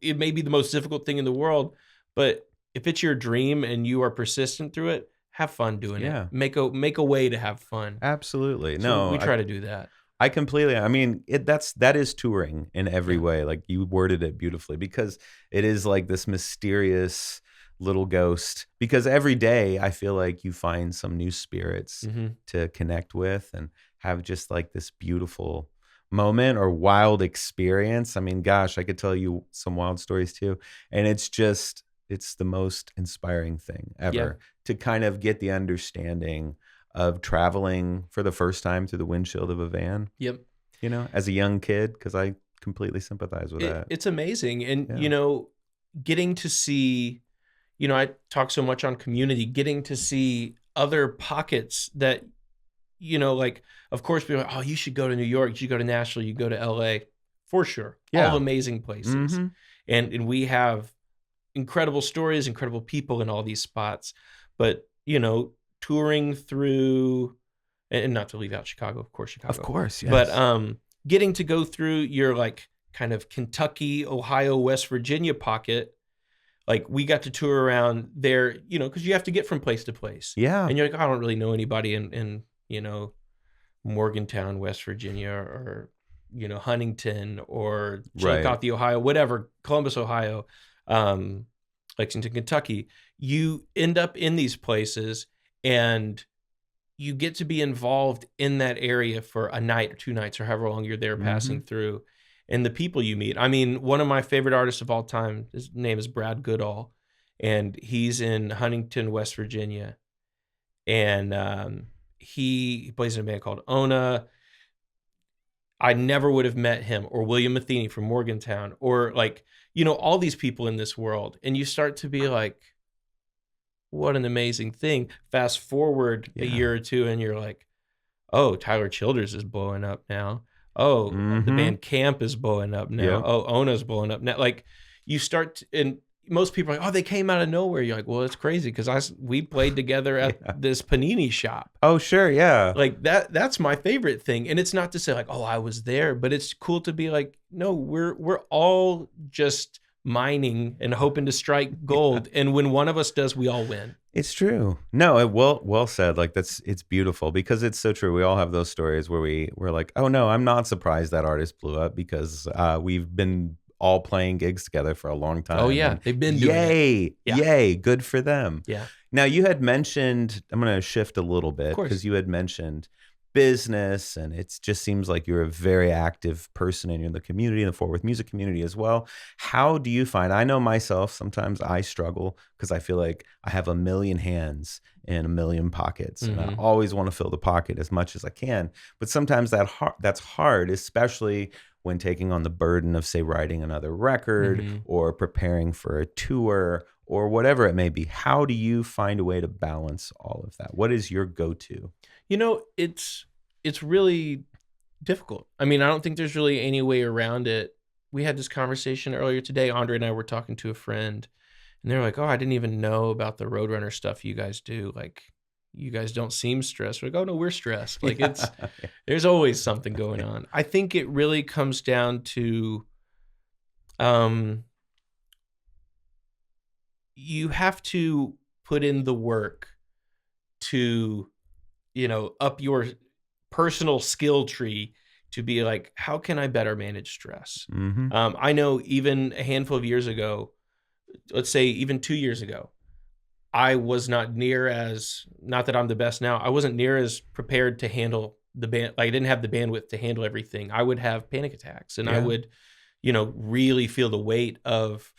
it may be the most difficult thing in the world, but if it's your dream and you are persistent through it, have fun doing it. Make a way to have fun. Absolutely. So we try to do that. I completely, that is touring in every way. You worded it beautifully, because it is this mysterious little ghost, because every day I feel like you find some new spirits to connect with and have just this beautiful moment or wild experience. I mean, gosh, I could tell you some wild stories too. And it's the most inspiring thing ever to kind of get the understanding of traveling for the first time through the windshield of a van. Yep. As a young kid, because I completely sympathize with that. It's amazing. And, getting to see, I talk so much on community, getting to see other pockets that, of course, people are like, oh, you should go to New York, you should go to Nashville, you go to LA. For sure. Yeah. All amazing places. And we have incredible stories, incredible people in all these spots. But, touring through, and not to leave out Chicago, of course, Chicago. Of course, yes. But getting to go through your kind of Kentucky, Ohio, West Virginia pocket, we got to tour around there, because you have to get from place to place. Yeah. And you're like, I don't really know anybody in Morgantown, West Virginia, or, Huntington, or Chillicothe, Ohio, whatever, Columbus, Ohio, Lexington, Kentucky. You end up in these places and you get to be involved in that area for a night or 2 nights or however long you're there passing through. And the people you meet. I mean, one of my favorite artists of all time, his name is Brad Goodall, and he's in Huntington, West Virginia. and he plays in a band called Ona. I never would have met him, or William Matheny from Morgantown, or like, all these people in this world. And you start to be like, what an amazing thing. Fast forward a year or two and you're like, oh, Tyler Childers is blowing up now. Oh, the band Camp is blowing up now. Yeah. Oh, Ona's blowing up now. Like you start and most people are like, oh, they came out of nowhere. You're like, well, it's crazy because we played together at this panini shop. Oh, sure, yeah. Like that's my favorite thing. And it's not to say like, oh, I was there, but it's cool to be like, no, we're all just mining and hoping to strike gold. And when one of us does, we all win. It's true. No, well said. Like it's beautiful because it's so true. We all have those stories where we're like, oh no, I'm not surprised that artist blew up because we've been all playing gigs together for a long time. Oh yeah, they've been doing it. Yay, good for them. Yeah. Now you had mentioned, I'm going to shift a little bit because you had mentioned business, and it just seems like you're a very active person in the community, in the Fort Worth music community as well. How do you find, I know myself, sometimes I struggle because I feel like I have a million hands in a million pockets, and I always want to fill the pocket as much as I can. But sometimes that's hard, especially when taking on the burden of, say, writing another record or preparing for a tour or whatever it may be. How do you find a way to balance all of that? What is your go-to? It's really difficult. I mean, I don't think there's really any way around it. We had this conversation earlier today. Andre and I were talking to a friend, and they're like, oh, I didn't even know about the Roadrunner stuff you guys do. Like, you guys don't seem stressed. We're like, oh, no, we're stressed. Like, there's always something going on. I think it really comes down to you have to put in the work to, up your personal skill tree to be like, how can I better manage stress? I know even a handful of years ago, let's say even 2 years ago, I was not that I'm the best now, I wasn't near as prepared to handle the band. Like, I didn't have the bandwidth to handle everything. I would have panic attacks, and I would, really feel the weight of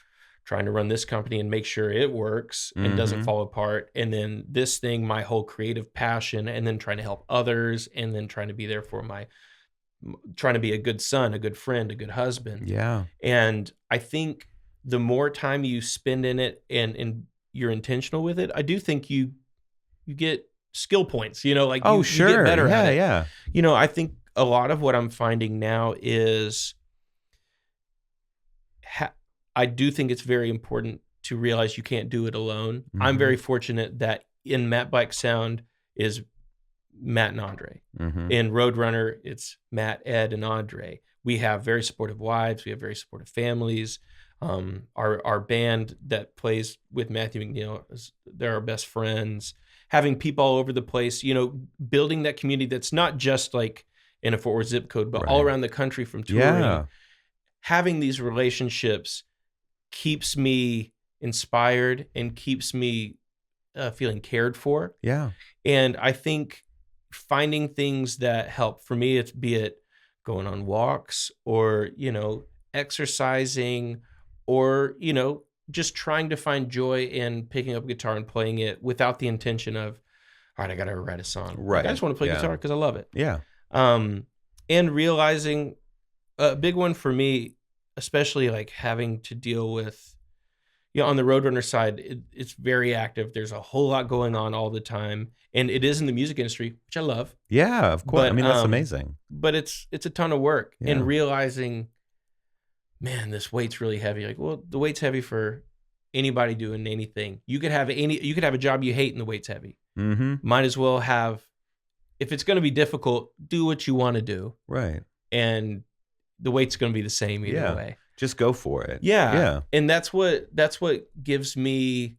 trying to run this company and make sure it works and doesn't fall apart. And then this thing, my whole creative passion, and then trying to help others, and then trying to be there for trying to be a good son, a good friend, a good husband. Yeah. And I think the more time you spend in it and you're intentional with it, I do think you get skill points, you get better at it. Yeah. I think a lot of what I'm finding now is I do think it's very important to realize you can't do it alone. I'm very fortunate that in Matt Black Sound is Matt and Andre. In Roadrunner, it's Matt, Ed, and Andre. We have very supportive wives. We have very supportive families. Our band that plays with Matthew McNeal, they're our best friends. Having people all over the place, building that community that's not just like in a Fort Worth zip code, but all around the country from touring. Yeah. Having these relationships keeps me inspired and keeps me feeling cared for. Yeah. And I think finding things that help, for me, be it going on walks or, exercising or, just trying to find joy in picking up a guitar and playing it without the intention of, all right, I got to write a song. Right. Like, I just want to play guitar because I love it. Yeah. And realizing a big one for me, especially like having to deal with, on the Roadrunner side, it's very active. There's a whole lot going on all the time. And it is in the music industry, which I love. Yeah, of course. But, I mean, that's amazing. But it's a ton of work. Yeah. And realizing, man, this weight's really heavy. Like, well, the weight's heavy for anybody doing anything. You could have a job you hate and the weight's heavy. Might as well if it's going to be difficult, do what you want to do. Right. And the weight's going to be the same either way. Just go for it. Yeah. And that's what gives me,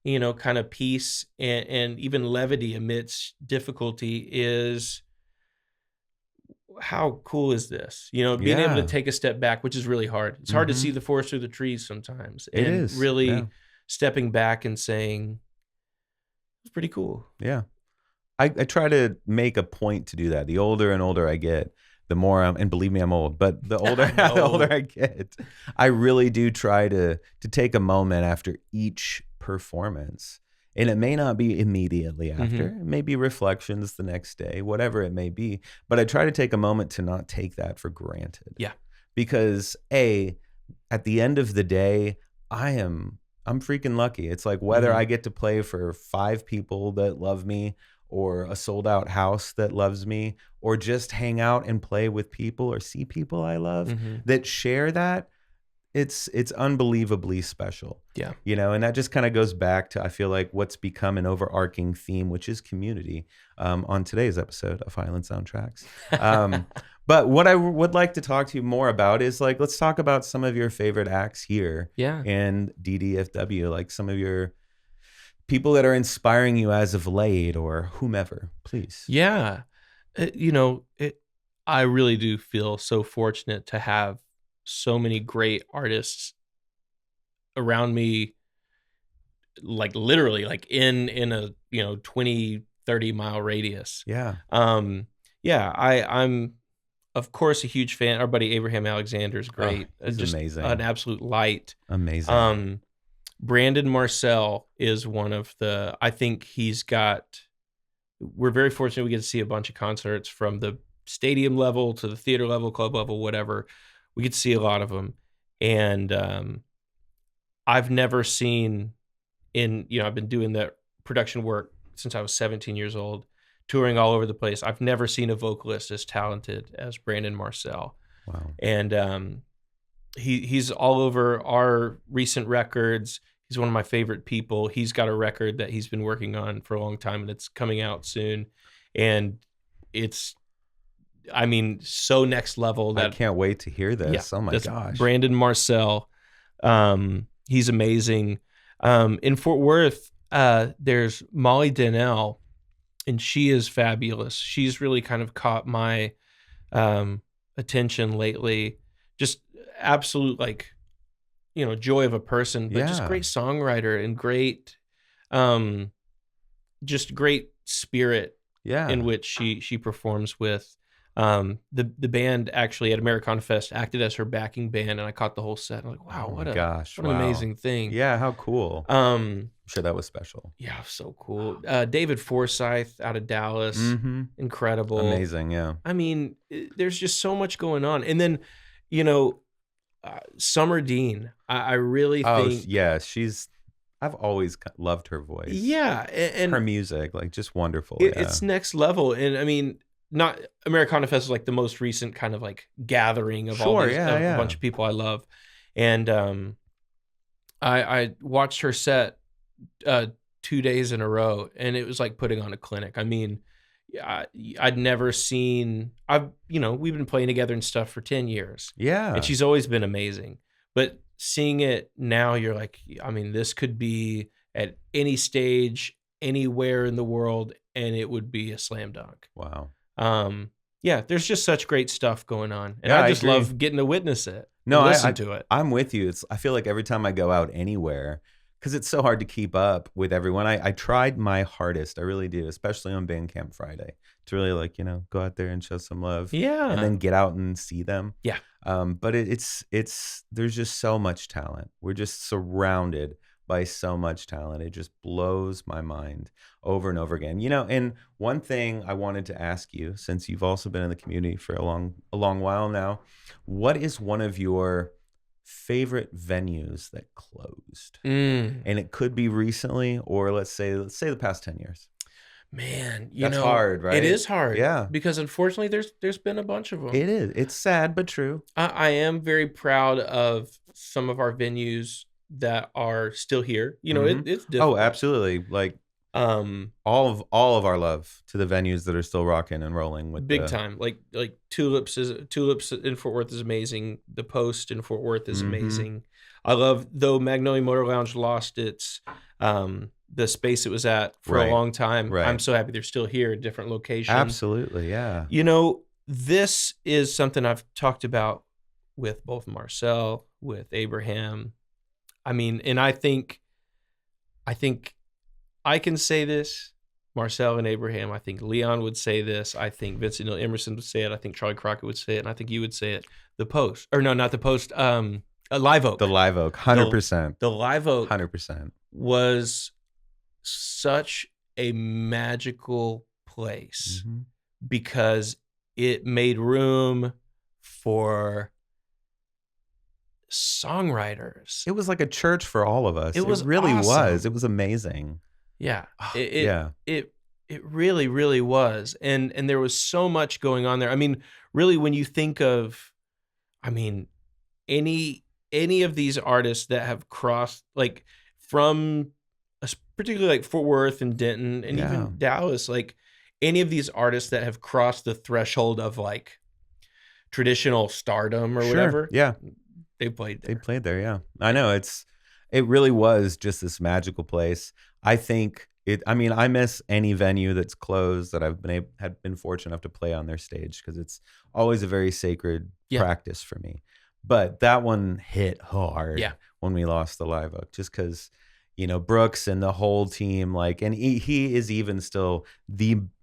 kind of peace and even levity amidst difficulty is, how cool is this? Being able to take a step back, which is really hard. It's hard to see the forest through the trees sometimes. And it is. Really stepping back and saying, it's pretty cool. Yeah. I try to make a point to do that. The older and older I get, the more and believe me, I'm old, but the older I get, I really do try to take a moment after each performance And it may not be immediately after. Mm-hmm. It may be reflections the next day, whatever it may be. But I try to take a moment to not take that for granted. Yeah. Because at the end of the day, I'm freaking lucky. It's like whether I get to play for 5 people that love me, or a sold out house that loves me, or just hang out and play with people or see people I love that share that, it's unbelievably special. Yeah. And that just kind of goes back to, I feel like, what's become an overarching theme, which is community, on today's episode of Highland Soundtracks. But what I would like to talk to you more about is, like, let's talk about some of your favorite acts here in DDFW, like some of your people that are inspiring you as of late, or whomever, please. Yeah. I really do feel so fortunate to have so many great artists around me, like literally like in a 20, 30 mile radius. I'm of course a huge fan. Our buddy Abraham Alexander is great. He's just amazing. An absolute light. Amazing. Brandon Marcel is one of the, I think we're very fortunate we get to see a bunch of concerts from the stadium level to the theater level, club level, whatever. We get to see a lot of them. And I've never seen I've been doing that production work since I was 17 years old, touring all over the place. I've never seen a vocalist as talented as Brandon Marcel. Wow. And he's all over our recent records. He's one of my favorite people. He's got a record that he's been working on for a long time, and it's coming out soon. And it's, so next level that I can't wait to hear this. Oh my gosh. Brandon Marcel. He's amazing. In Fort Worth, there's Molly Donnell, and she is fabulous. She's really kind of caught my attention lately. Just absolute, joy of a person, but just great songwriter and great, just great spirit in which she performs with. The band actually at Americana Fest acted as her backing band, and I caught the whole set. I'm like, wow, what an amazing thing. Yeah, how cool. I'm sure that was special. Yeah, so cool. David Forsyth out of Dallas, incredible. Amazing, yeah. There's just so much going on. And then, Summer Dean, I really think... yeah, I've always loved her voice. Yeah. And her music, just wonderful. It's next level. And not Americana Fest is like the most recent kind of like gathering of a bunch of people I love. And I watched her set 2 days in a row, and it was like putting on a clinic. I'd never seen, we've been playing together and stuff for 10 years. Yeah. And she's always been amazing. But seeing it now, you're like, this could be at any stage, anywhere in the world, and it would be a slam dunk. Wow. There's just such great stuff going on. And I just love getting to witness it. Listen to it. I'm with you. I feel like every time I go out anywhere, because it's so hard to keep up with everyone. I tried my hardest. I really do, especially on Bandcamp Friday, to really go out there and show some love. Yeah. And then get out and see them. Yeah. But there's just so much talent. We're just surrounded by so much talent. It just blows my mind over and over again. And one thing I wanted to ask you, since you've also been in the community for a long while now, what is one of your favorite venues that closed? And it could be recently, or let's say the past 10 years. Man, that's hard, right? It is hard. Yeah. Because unfortunately there's been a bunch of them. It is. It's sad but true. I am very proud of some of our venues that are still here. It's difficult. Oh, absolutely. All of our love to the venues that are still rocking and rolling with big time. Like Tulips in Fort Worth is amazing. The Post in Fort Worth is amazing. I love, though Magnolia Motor Lounge lost its the space it was at for a long time. Right. I'm so happy they're still here at different locations. Absolutely, yeah. This is something I've talked about with both Marcel, with Abraham. And I think I can say this, Marcel and Abraham. I think Leon would say this. I think Vincent Neil Emerson would say it. I think Charlie Crockett would say it. And I think you would say it. The Post. Or no, not the Post. Live Oak. The Live Oak, 100%. The Live Oak 100% was such a magical place Mm-hmm. because it made room for songwriters. It was like a church for all of us. It was really awesome. was. It was amazing. Yeah. Yeah. It really, really was. And there was so much going on there. I mean, really, when you think of, I mean, any of these artists that have crossed, like, from particularly like Fort Worth and Denton and even Dallas, like any of these artists that have crossed the threshold of like traditional stardom or whatever. Yeah. They played there. They played there, yeah. I know, it really was just this magical place. I think I miss any venue that's closed that I've been fortunate enough to play on their stage, because it's always a very sacred practice for me. But that one hit hard when we lost the Live Oak, just because, you know, Brooks and the whole team, like, and he is even still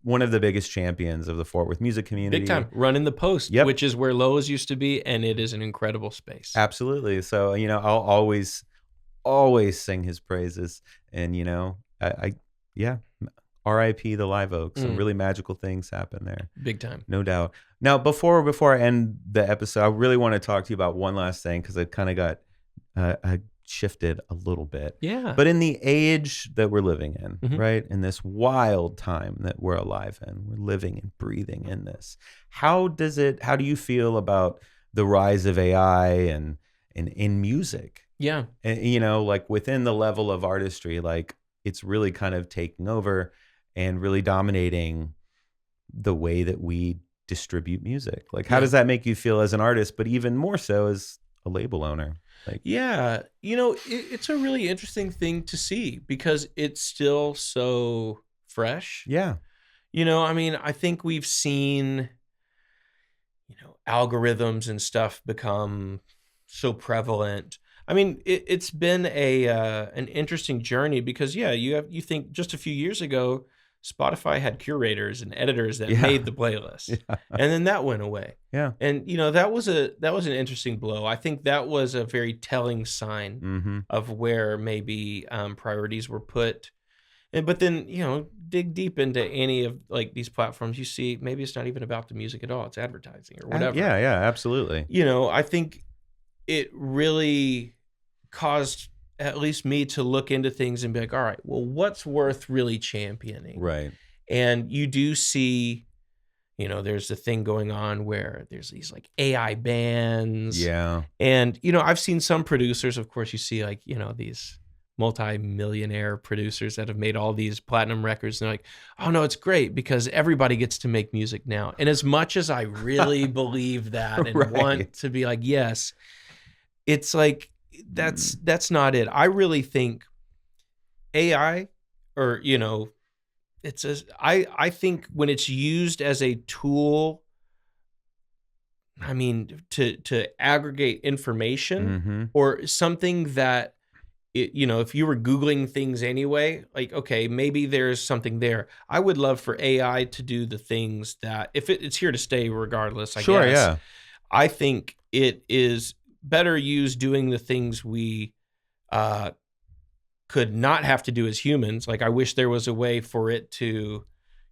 one of the biggest champions of the Fort Worth music community. Big time. Running the Post, which is where Lowe's used to be, and it is an incredible space. Absolutely. So, you know, I'll always sing his praises. And, you know, R.I.P. the Live Oak. Some really magical things happen there. Big time. No doubt. Now, before I end the episode, I really want to talk to you about one last thing, because I kind of got shifted a little bit. Yeah. But in the age that we're living in, right, in this wild time that we're alive in, we're living and breathing in this. How do you feel about the rise of AI and in music? Yeah. And, you know, like within the level of artistry, like it's really kind of taking over and really dominating the way that we distribute music. Like, how does that make you feel as an artist, but even more so as a label owner? Like, yeah, you know, it's a really interesting thing to see because it's still so fresh. Yeah. You know, I mean, I think we've seen, you know, algorithms and stuff become so prevalent. I mean, it's been an interesting journey because, you think just a few years ago, Spotify had curators and editors that made the playlist, and then that went away. Yeah, and you know that was an interesting blow. I think that was a very telling sign of where maybe priorities were put. But then, you know, dig deep into any of like these platforms, you see maybe it's not even about the music at all; it's advertising or whatever. Yeah, absolutely. You know, I think it really caused at least me to look into things and be like, all right, well, what's worth really championing? Right. And you do see, you know, there's a thing going on where there's these like AI bands. Yeah. And, you know, I've seen some producers, of course, you see like, you know, these multi-millionaire producers that have made all these platinum records. And they're like, oh no, it's great because everybody gets to make music now. And as much as I really believe that and want to be like, yes, it's like, that's not it. I really think AI, or, you know, I think when it's used as a tool, I mean, to aggregate information or something that, you know, if you were Googling things anyway, like, okay, maybe there's something there. I would love for AI to do the things that, if it's here to stay regardless, I guess. Yeah. I think it is better used doing the things we could not have to do as humans. Like, I wish there was a way for it to,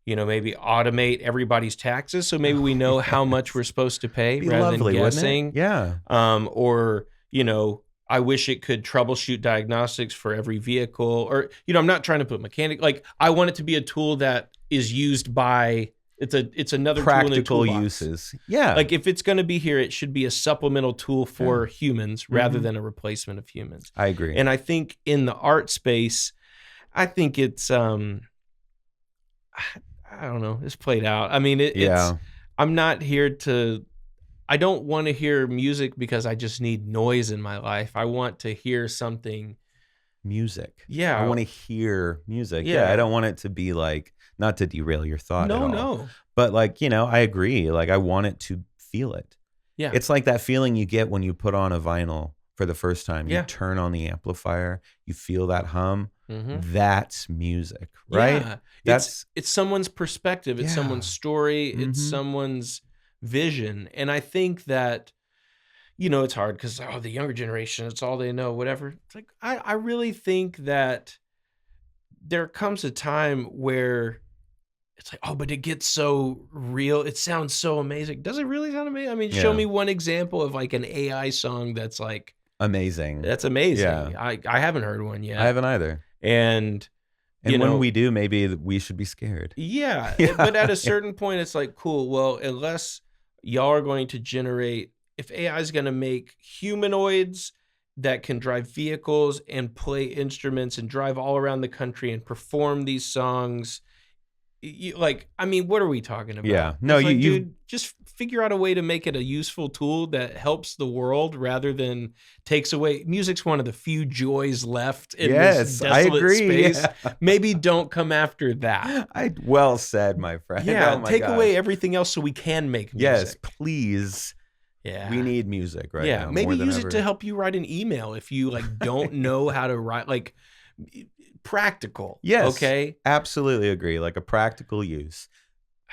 you know, maybe automate everybody's taxes, so maybe we know how much we're supposed to pay rather than guessing. Yeah. Or, you know, I wish it could troubleshoot diagnostics for every vehicle. Or, you know, I'm not trying to put mechanic. Like, I want it to be a tool that is used by. It's another practical tool in the uses. Yeah. Like, if it's going to be here, it should be a supplemental tool for humans rather than a replacement of humans. I agree. And I think in the art space, I think it's I don't know, it's played out. I mean, it's I'm not here to. I don't want to hear music because I just need noise in my life. I want to hear something. Music. Yeah. I want to hear music. Yeah. I don't want it to be like, not to derail your thought at all. No. But like, you know, I agree. Like, I want it to feel it. Yeah. It's like that feeling you get when you put on a vinyl for the first time. You turn on the amplifier, you feel that hum. That's music, right? Yeah. It's someone's perspective. It's someone's story. It's someone's vision. And I think that, you know, it's hard because, the younger generation, it's all they know, whatever. It's like, I really think that there comes a time where it's like, oh, but it gets so real. It sounds so amazing. Does it really sound amazing? I mean, show me one example of like an AI song that's like amazing. That's amazing. Yeah. I haven't heard one yet. I haven't either. And when we do, maybe we should be scared. Yeah. But at a certain point, it's like, cool. Well, unless y'all are going to generate, if AI is going to make humanoids that can drive vehicles and play instruments and drive all around the country and perform these songs, I mean, what are we talking about? Yeah. No, like, dude, just figure out a way to make it a useful tool that helps the world rather than takes away. Music's one of the few joys left in this desolate space. Yeah. Maybe don't come after that. Well said, my friend. Yeah, take away everything else so we can make music. Yes, please. Yeah. We need music right now. Yeah, maybe use it to help you write an email if you don't know how to write practical. Yes. Okay. Absolutely agree. Like a practical use.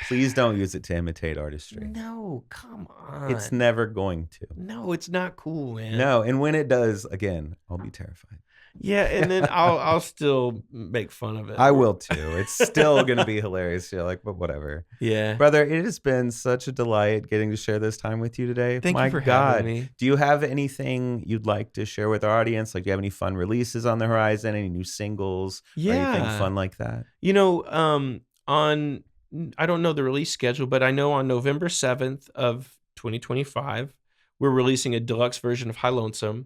Please don't use it to imitate artistry. No, come on. It's never going to. No, it's not cool, man. No, and when it does, again, I'll be terrified. Yeah, and then I'll still make fun of it. I will too. It's still gonna be hilarious. You're like, but whatever. Yeah, brother, it has been such a delight getting to share this time with you today. Thank you for having me. Do you have anything you'd like to share with our audience? Like, do you have any fun releases on the horizon? Any new singles? Yeah, or anything fun like that? I don't know the release schedule, but I know on November 7th of 2025, we're releasing a deluxe version of High Lonesome.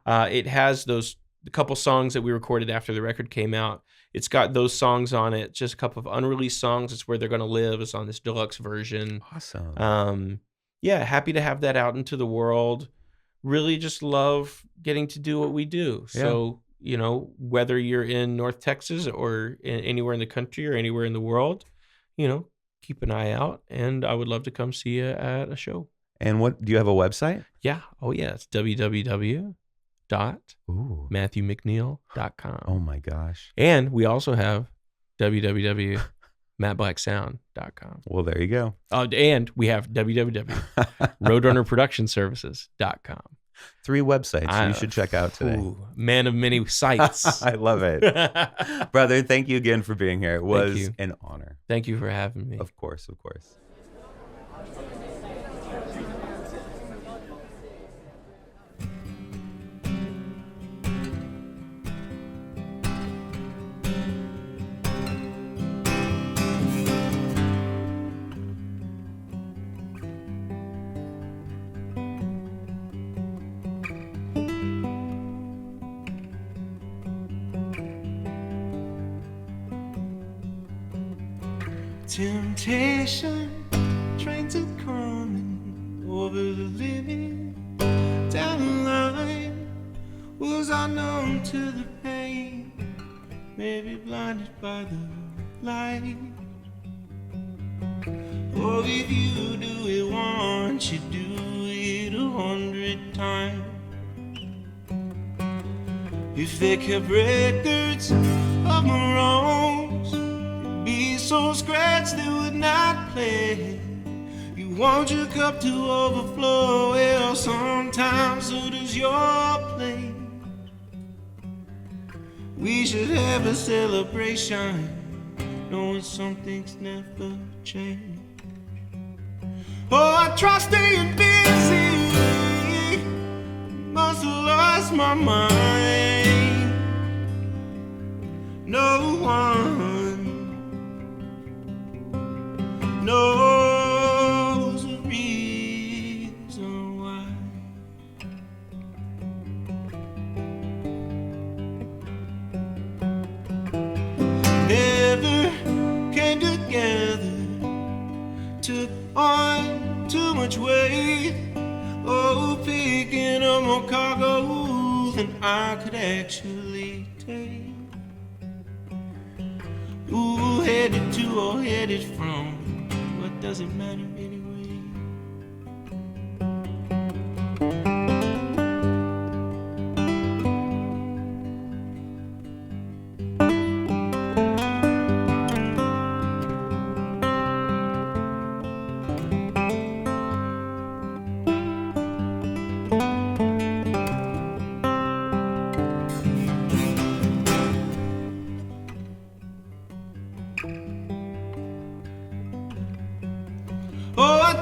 It has the couple songs that we recorded after the record came out. It's got those songs on it, just a couple of unreleased songs. It's Where They're Gonna Live is on this deluxe version. Awesome. Yeah, happy to have that out into the world. Really just love getting to do what we do. Yeah. So, whether you're in North Texas or anywhere in the country or anywhere in the world, keep an eye out. And I would love to come see you at a show. And do you have a website? Yeah. Oh, yeah. It's www.matthewmcneal.com. Oh my gosh. And we also have www.mattblacksound.com. Well, there you go. And we have www.roadrunnerproductionservices.com. 3 websites you should check out today. Man of many sites. I love it. Brother, thank you again for being here. It was an honor. Thank you for having me. Of course, of course. Temptation, trains are coming over the limit. Down the line, was I numb to the pain? Maybe blinded by the light. Oh, if you do it once, you do it 100 times. If they kept records of my wrongs, be so scratched they would not play. You want your cup to overflow, well, sometimes so does your plate. We should have a celebration, knowing some things never change. Oh, I try staying busy, must have lost my mind. No one knows the reason why. Never came together, took on too much weight. Oh, picking up more cargo than I could actually take. Ooh, headed to or headed from, what does it matter anyway?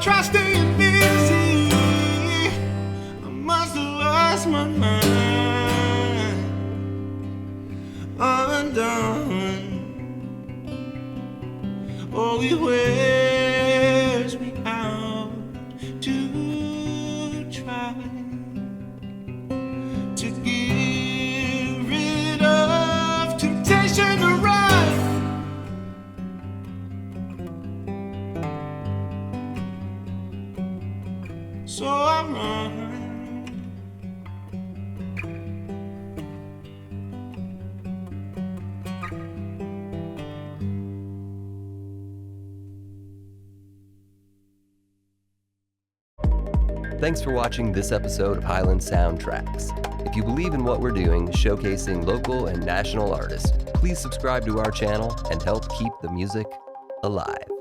try staying busy. I must have lost my mind. Undone. Oh, it wears me out to try to get rid of temptation to run. So I run. Thanks for watching this episode of Highland Soundtracks. If you believe in what we're doing, showcasing local and national artists, please subscribe to our channel and help keep the music alive.